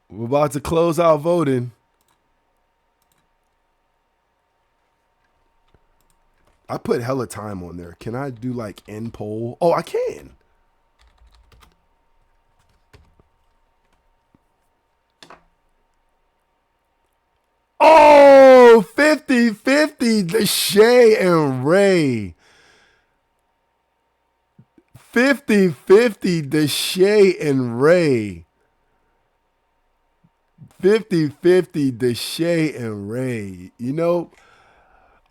S1: We're about to close out voting. I put hella time on there. Can I do like end poll? Oh, I can. Oh, 50-50, Deshae and Ray. 50-50, Deshae and Ray. 50-50, Deshae and Ray. You know,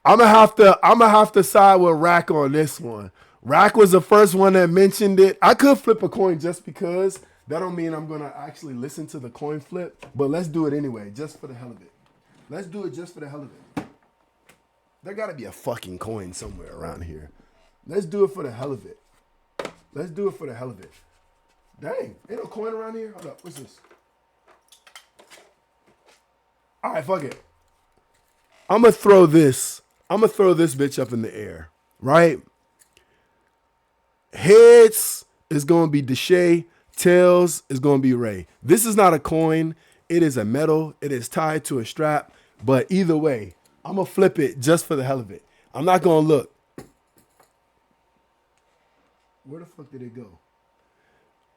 S1: I'm gonna have to side with Rack on this one. Rack was the first one that mentioned it. I could flip a coin just because. That don't mean I'm gonna actually listen to the coin flip, but let's do it anyway, just for the hell of it. Let's do it just for the hell of it. There gotta be a fucking coin somewhere around here. Let's do it for the hell of it. Let's do it for the hell of it. Dang, ain't no coin around here? Hold up, what's this? All right, fuck it. I'm gonna throw this bitch up in the air, right? Heads is gonna be Deshae. Tails is gonna be Ray. This is not a coin. It is a medal. It is tied to a strap. But either way, I'm gonna flip it just for the hell of it. I'm not gonna look. Where the fuck did it go?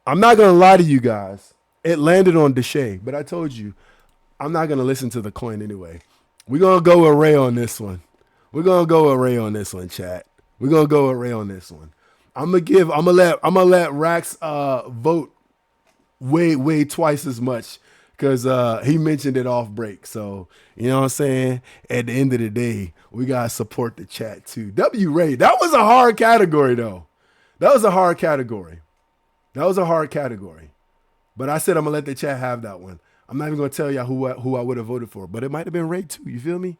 S1: I'm not gonna lie to you guys. It landed on Deshae, but I told you, I'm not gonna listen to the coin anyway. We're gonna go with Ray on this one. We're gonna go with Ray on this one, chat. We're gonna go with Ray on this one. I'm gonna let Rax vote way twice as much because he mentioned it off break. So you know what I'm saying? At the end of the day, we gotta support the chat too. W Ray, that was a hard category though. That was a hard category. But I said I'm gonna let the chat have that one. I'm not even gonna tell y'all who I would have voted for, but it might have been Ray too. You feel me?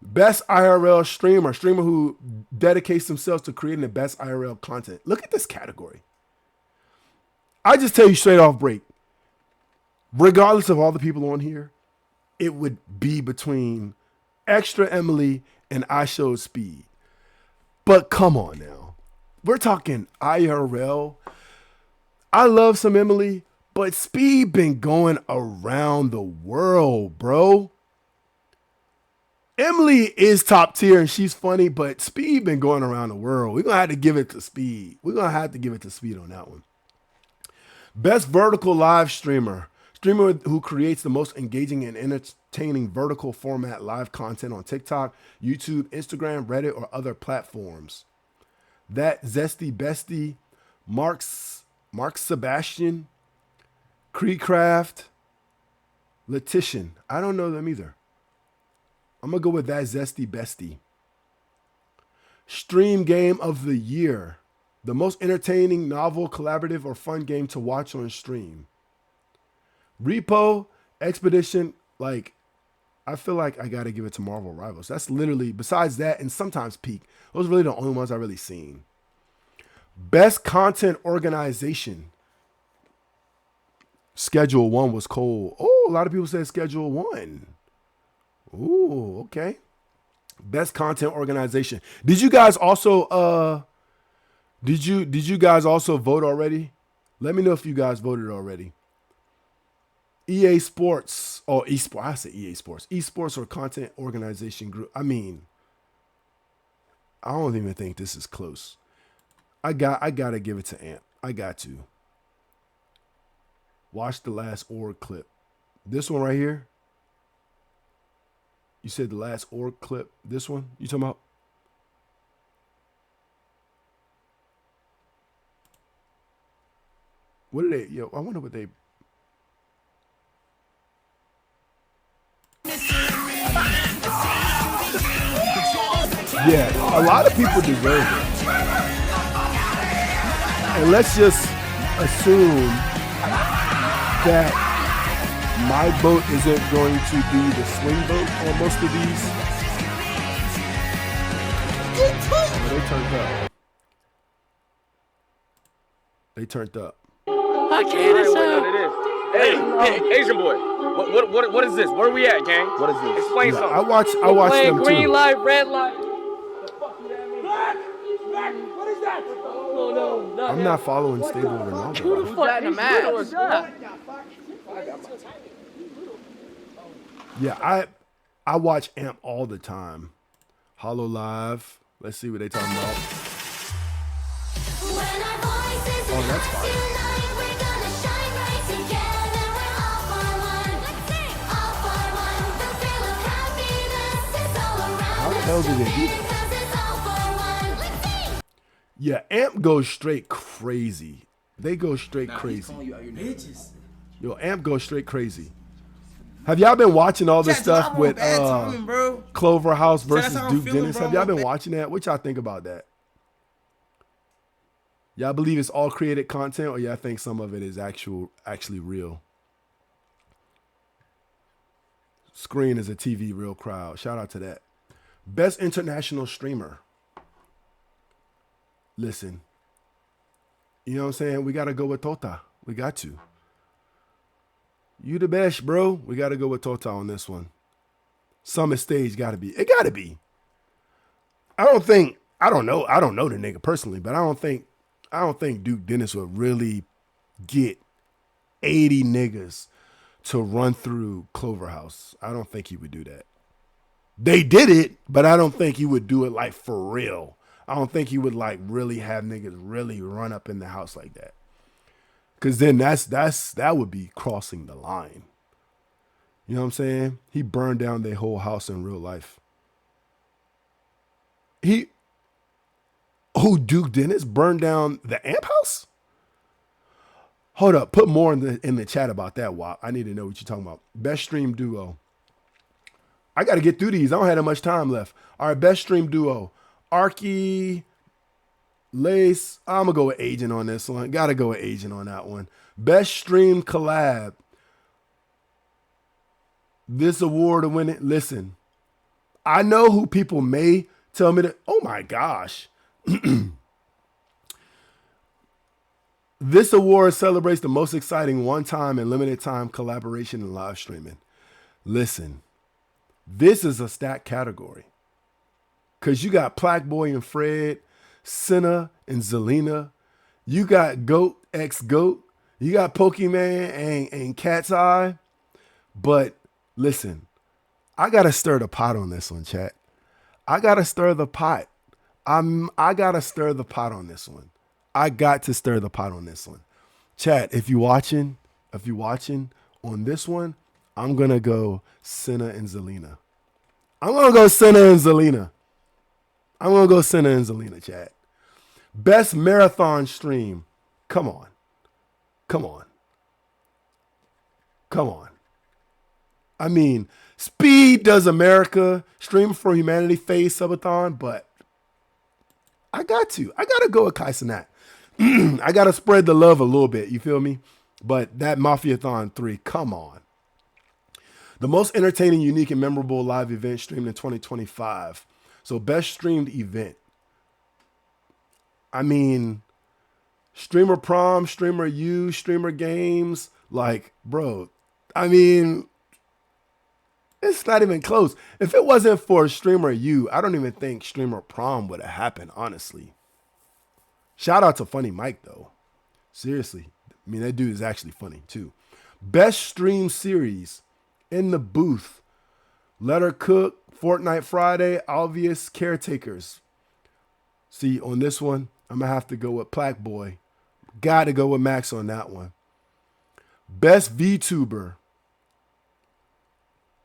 S1: Best IRL streamer who dedicates themselves to creating the best IRL content. Look at this category. I just tell you straight off break, regardless of all the people on here, it would be between Extra Emily and I Showed Speed. But come on now. We're talking IRL. I love some Emily, but Speed been going around the world, bro. Emily is top tier and she's funny, but Speed been going around the world. We're going to have to give it to Speed. We're going to have to give it to Speed on that one. Best vertical live streamer. Streamer who creates the most engaging and entertaining vertical format live content on TikTok, YouTube, Instagram, Reddit, or other platforms. That Zesty Bestie, Mark Sebastian, Creecraft, Letitian. I don't know them either. I'm going to go with That Zesty Bestie. Stream game of the year. The most entertaining, novel, collaborative, or fun game to watch on stream. Repo, Expedition, like, I feel like I got to give it to Marvel Rivals. That's literally, besides that, and sometimes Peak. Those are really the only ones I really seen. Best content organization. Schedule 1 was cold. Oh, a lot of people said Schedule 1. Ooh, okay. Best content organization. Did you guys also did you guys also vote already? Let me know if you guys voted already. EA Sports or eSports. I said EA Sports. Esports or content organization group. I mean, I don't even think this is close. I gotta give it to Amp. I got to. Watch the last org clip. This one right here. You said the last org clip. This one? You talking about? What did they? Yo, I wonder what they. Yeah, a lot of people deserve it. And let's just assume that my vote isn't going to be the swing vote on most of these. Oh, they turned up. They turned up.
S6: I can't. Hey, Asian boy. What is this? Where are we at, gang?
S1: What is this?
S6: Explain
S1: Yeah,
S6: something.
S1: I watched them
S6: green
S1: too.
S6: light, red light.
S1: I'm not following Stable Ronaldo.
S6: Who the fuck in the mask?
S1: Yeah, I watch Amp all the time. Hollow Live. Let's see what they talking about. Oh, that's fine. How the hell did they do that? Yeah, Amp goes straight crazy. They go straight crazy. Yo, Amp goes straight crazy. Have y'all been watching all this stuff with Clover House versus Duke Dennis? Have y'all been watching that? What y'all think about that? Y'all believe it's all created content, or y'all think some of it is actually real? Screen is a TV real crowd. Shout out to that. Best international streamer. Listen, you know what I'm saying? We got to go with Tota. We got to. You the best, bro. We got to go with Tota on this one. Summit stage got to be. It got to be. I don't know the nigga personally, but I don't think Duke Dennis would really get 80 niggas to run through Clover House. I don't think he would do that. They did it, but I don't think he would do it like for real. I don't think he would like really have niggas really run up in the house like that. Cause then that would be crossing the line. You know what I'm saying? He burned down their whole house in real life. Duke Dennis burned down the Amp House? Hold up, put more in the chat about that, Wop. I need to know what you're talking about. Best stream duo. I got to get through these. I don't have that much time left. All right, best stream duo. Arky, Lace. I'm going to go with Agent on this one. Got to go with Agent on that one. Best stream collab. This award to win it. Listen, I know who people may tell me that, oh my gosh. This award celebrates the most exciting one-time and limited-time collaboration in live streaming. Listen, this is a stacked category. Because you got Plaque Boy and Fred, Senna and Zelina. You got Goat X Goat. You got Pokemon and Cat's Eye. But listen, I got to stir the pot on this one, chat. I got to stir the pot. I got to stir the pot on this one. I got to stir the pot on this one. Chat, if you're watching on this one, I'm going to go Senna and Zelina. I'm going to go Senna and Zelina. I'm going to go Senna and Zelina, chat. Best marathon stream. Come on. I mean, Speed Does America, Stream for Humanity, Phase Subathon, but I got to go with Kai Cenat. I got to spread the love a little bit, you feel me? But that Mafiathon 3, come on. The most entertaining, unique, and memorable live event streamed in 2025. So best streamed event. I mean, Streamer Prom, Streamer U, Streamer Games. Like, bro, I mean, it's not even close. If it wasn't for Streamer U, I don't even think Streamer Prom would have happened, honestly. Shout out to Funny Mike, though. Seriously. I mean, that dude is actually funny, too. Best stream series. In the Booth. Let Her Cook. Fortnite Friday. Obvious Caretakers. See, on this one, I'm going to have to go with Plaque Boy. Got to go with Max on that one. Best VTuber.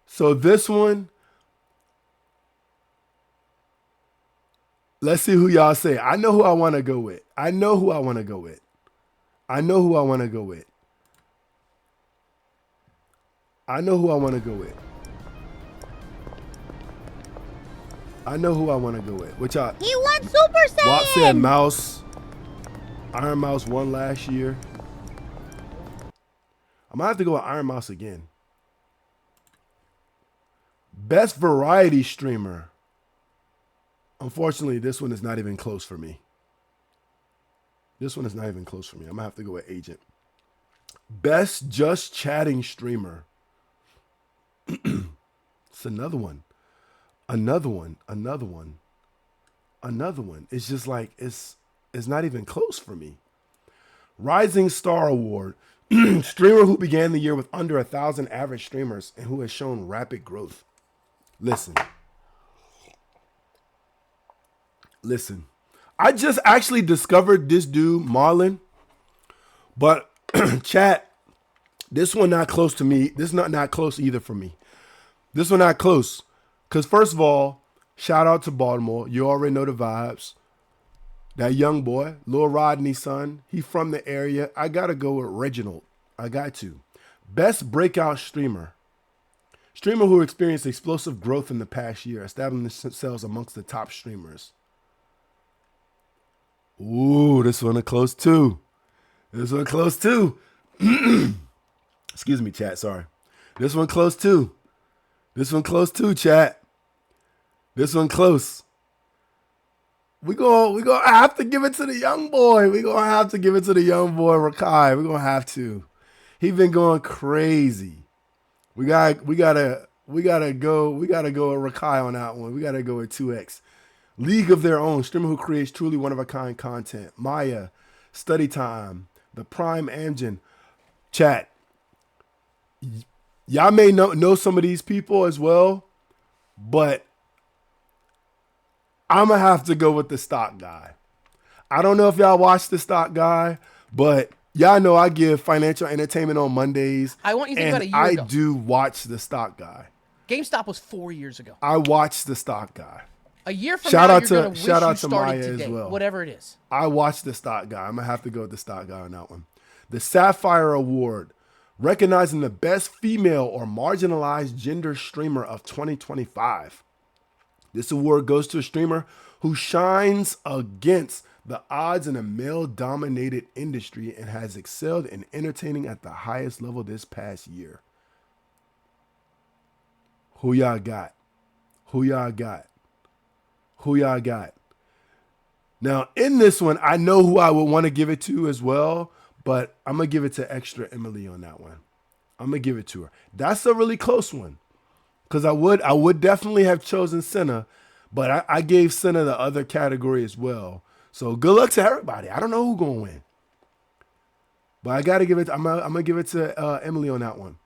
S1: So this one, let's see who y'all say. I know who I want to go with. I know who I want to go with. I know who I want to go with. I know who I want to go with. I know who I want to go with. Which I
S7: He won Super Saiyan!
S1: Wop said Mouse. Iron Mouse won last year. I might have to go with Iron Mouse again. Best variety streamer. Unfortunately, this one is not even close for me. This one is not even close for me. I'm going to have to go with Agent. Best just chatting streamer. It's another one. Another one. It's just like, it's not even close for me. Rising Star Award. Streamer who began the year with under 1,000 average streamers and who has shown rapid growth. Listen. I just actually discovered this dude, Marlon. But chat, this one not close to me. This not close either for me. This one not close. Because first of all, shout out to Baltimore. You already know the vibes. That young boy, Lil Rodney's son, he from the area. I got to go with Reginald. I got to. Best breakout streamer. Streamer who experienced explosive growth in the past year, establishing themselves amongst the top streamers. Ooh, this one a close too. Excuse me, chat. Sorry. This one close too. Chat. This one close. We gonna have to give it to the young boy. We gonna have to give it to the young boy, Rakai. We gonna have to. He been going crazy. We gotta go with Rakai on that one. We gotta go with 2X. League of Their Own, streamer who creates truly one-of-a-kind content. Maya, Study Time, The Prime Engine. Chat. Y'all may know some of these people as well, but I'm going to have to go with the stock guy. I don't know if y'all watch the stock guy, but Y'all know I give financial entertainment on Mondays.
S7: I want you to think
S1: and
S7: about a year
S1: I
S7: ago.
S1: do watch the stock guy.
S7: GameStop was 4 years ago.
S1: I watch the stock guy.
S7: A year from
S1: Shout
S7: now,
S1: out
S7: you're
S1: to-
S7: going to wish
S1: shout
S7: you
S1: out to
S7: started
S1: Maya as
S7: today,
S1: well.
S7: whatever it is.
S1: I watch the stock guy. I'm going to have to go with the stock guy on that one. The Sapphire Award, recognizing the best female or marginalized gender streamer of 2025. This award goes to a streamer who shines against the odds in a male-dominated industry and has excelled in entertaining at the highest level this past year. Who y'all got? Who y'all got? Who y'all got? Now, in this one, I know who I would want to give it to as well, but I'm going to give it to Extra Emily on that one. I'm going to give it to her. That's a really close one because I would definitely have chosen Senna, but I gave Senna the other category as well. So good luck to everybody. I don't know who's going to win, but I got to give it. I'm going to give it to Emily on that one.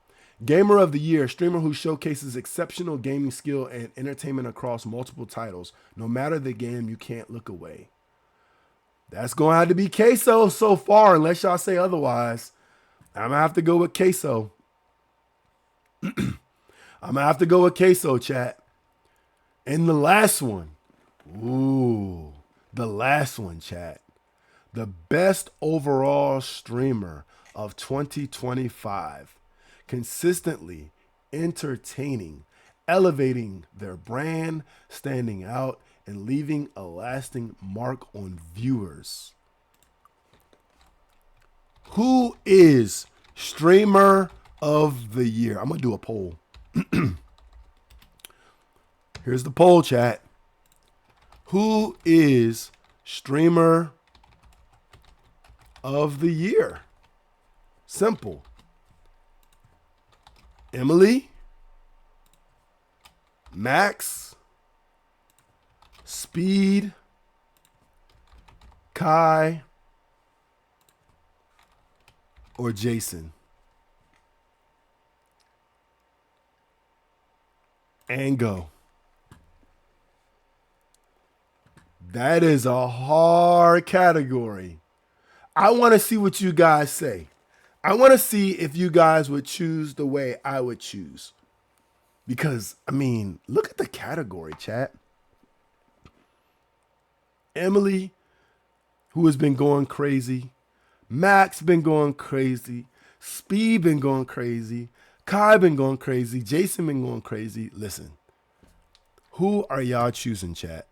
S1: Gamer of the Year, streamer who showcases exceptional gaming skill and entertainment across multiple titles. No matter the game, you can't look away. That's going to have to be Queso so far, unless y'all say otherwise. I'm going to have to go with Queso. I'm going to have to go with Queso, chat. And the last one. Ooh, the last one, chat. The best overall streamer of 2025. Consistently entertaining, elevating their brand, standing out, and leaving a lasting mark on viewers. Who is streamer of the year? I'm going to do a poll. Here's the poll, chat. Who is streamer of the year? Simple. Emily, Max, Speed, Kai, or Jason? And go. That is a hard category. I want to see what you guys say. I want to see if you guys would choose the way I would choose. Because, I mean, look at the category, chat. Emily, who has been going crazy. Max been going crazy. Speed been going crazy. Kai been going crazy. Jason been going crazy. Listen, who are y'all choosing, chat?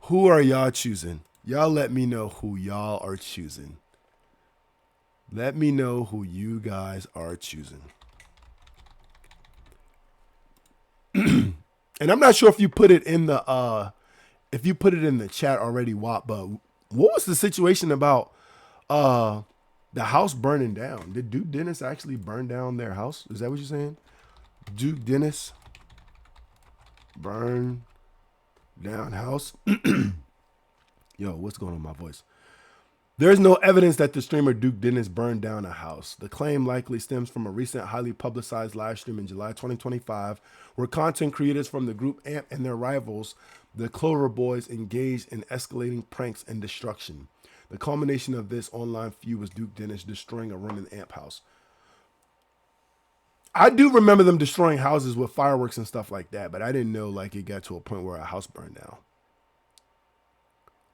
S1: Who are y'all choosing? Y'all let me know who y'all are choosing. Let me know who you guys are choosing. And I'm not sure if you put it in the chat already, Wap, but what was the situation about the house burning down? Did Duke Dennis actually burn down their house? Is that what you're saying? Duke Dennis burn down house? Yo, what's going on with my voice? There's no evidence that the streamer Duke Dennis burned down a house. The claim likely stems from a recent highly publicized live stream in July 2025, where content creators from the group AMP and their rivals, the Clover Boys, engaged in escalating pranks and destruction. The culmination of this online feud was Duke Dennis destroying a room in the AMP house. I do remember them destroying houses with fireworks and stuff like that, but I didn't know like it got to a point where a house burned down.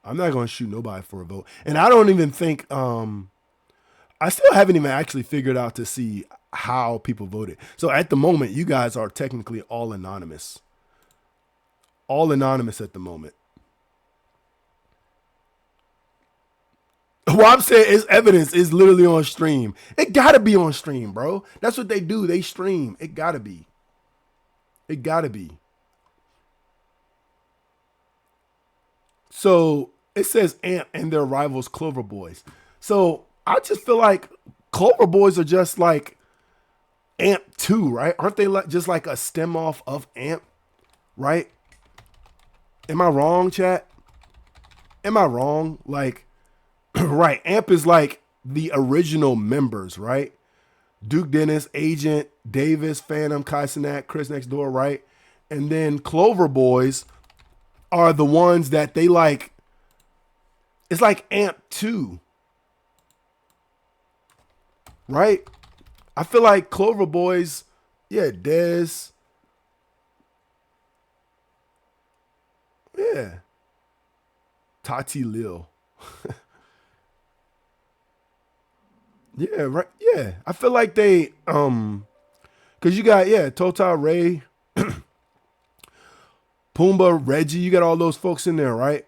S1: I'm not going to shoot nobody for a vote. And I don't even think, I still haven't even actually figured out to see how people voted. So at the moment, you guys are technically all anonymous. All anonymous at the moment. What I'm saying is evidence is literally on stream. It got to be on stream, bro. That's what they do. They stream. It got to be. It got to be. So it says AMP and their rivals Clover Boys. So I just feel like Clover Boys are just like AMP 2, right? Aren't they like just like a stem off of AMP, right? Am I wrong, chat? Am I wrong? Like, right, AMP is like the original members, right? Duke Dennis, Agent, Davis, Phantom, Kai Cenat, Chris Next Door, right? And then Clover Boys are the ones that they like, it's like AMP 2. right? I feel like Clover Boys, yeah, Dez, yeah, Tati Lil. Yeah, right. Yeah. I feel like they cause you got, yeah, Tota Ray, Pumbaa, Reggie, you got all those folks in there, right?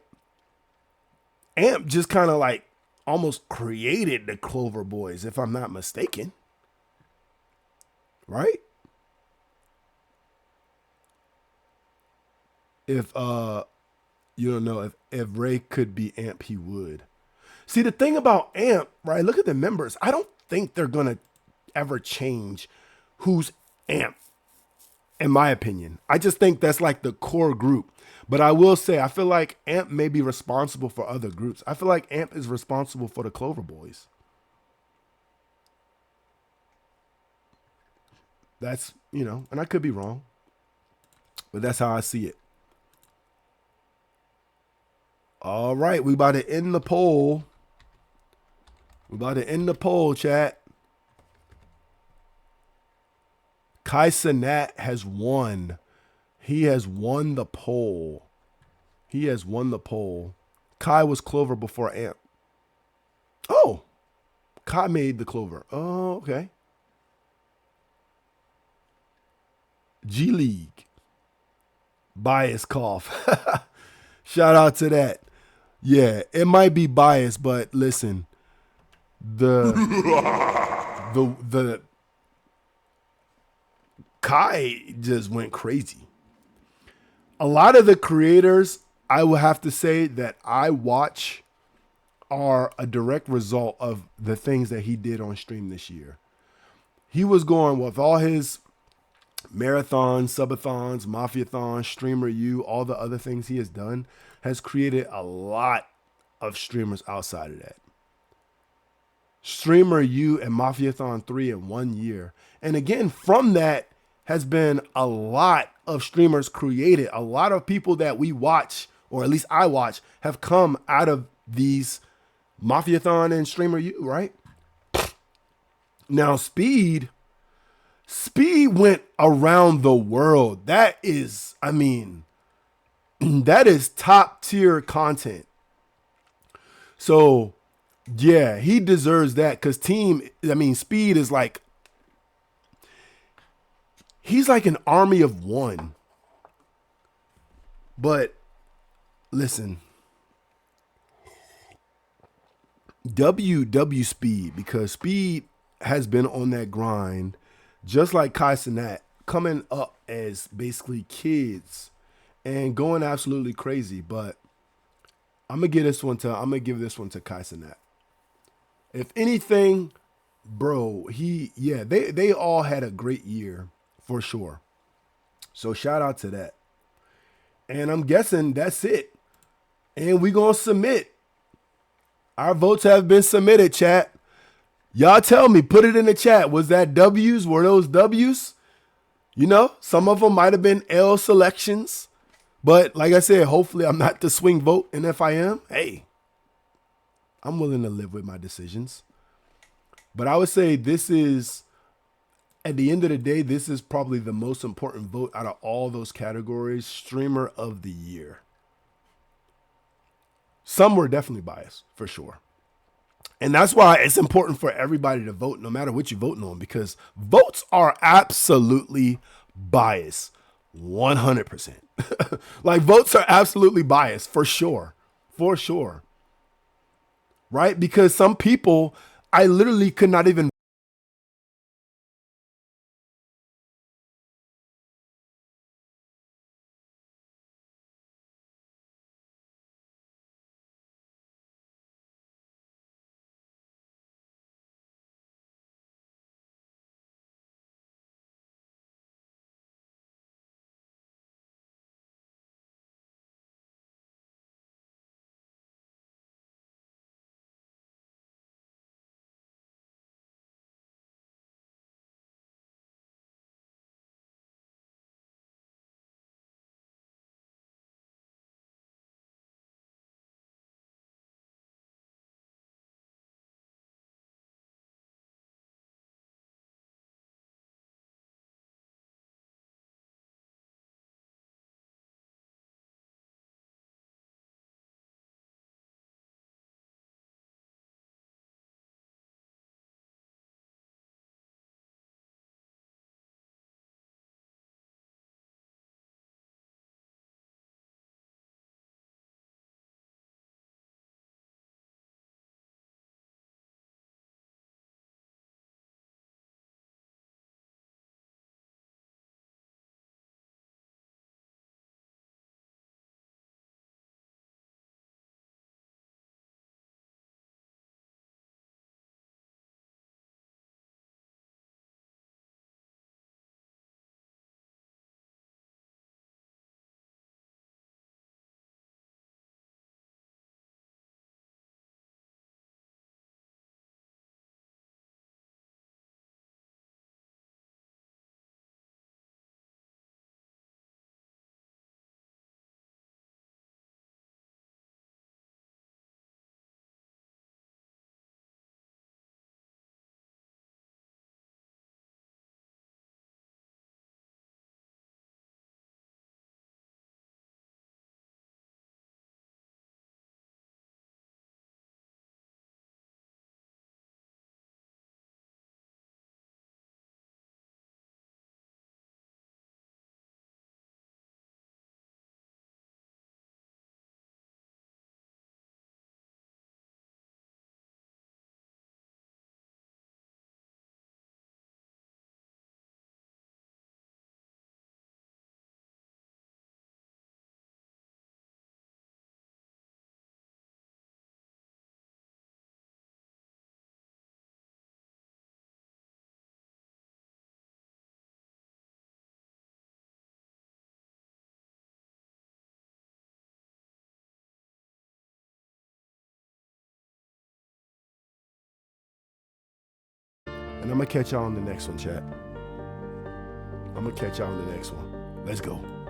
S1: Amp just kind of like almost created the Clover Boys, if I'm not mistaken. Right? If you don't know, if Ray could be Amp, he would. See, the thing about Amp, right? Look at the members. I don't think they're gonna ever change who's Amp, in my opinion. I just think that's like the core group. But I will say, I feel like Amp may be responsible for other groups. I feel like Amp is responsible for the Clover Boys. That's, and I could be wrong, but that's how I see it. All right, we about to end the poll. Chat. Kai Cenat has won. He has won the poll. Kai was Clover before Amp. Oh, Kai made the Clover. Oh, okay. G League. Bias cough. Shout out to that. Yeah, it might be biased, but listen, the the Kai just went crazy. A lot of the creators, I will have to say that I watch are a direct result of the things that he did on stream this year. He was going with all his marathons, subathons, mafiathons, streamer U, all the other things he has done has created a lot of streamers outside of that. Streamer U and Mafiathon 3 in 1 year. And again, from that has been a lot of streamers created. A lot of people that we watch, or at least I watch, have come out of these Mafiathon and Streamer U, right? Now, Speed went around the world. That is, that is top tier content. So, yeah, he deserves that because Speed is like, he's like an army of one. But listen, W Speed, because Speed has been on that grind, just like Kai Cenat, coming up as basically kids and going absolutely crazy. But I'm gonna give this one to Kai Cenat. If anything, bro, they all had a great year for sure. So shout out to that. And I'm guessing that's it. And we gonna submit. Our votes have been submitted, chat. Y'all tell me, put it in the chat. Was that W's? Were those W's? Some of them might have been L selections. But like I said, hopefully I'm not the swing vote. And if I am, hey, I'm willing to live with my decisions. But I would say this is, at the end of the day, this is probably the most important vote out of all those categories. Streamer of the year. Some were definitely biased, for sure. And that's why it's important for everybody to vote, no matter what you're voting on, because votes are absolutely biased. 100%. Like, votes are absolutely biased, for sure. For sure. Right? Because some people, I literally could not even And I'm going to catch y'all on the next one, chat. I'm going to catch y'all on the next one. Let's go.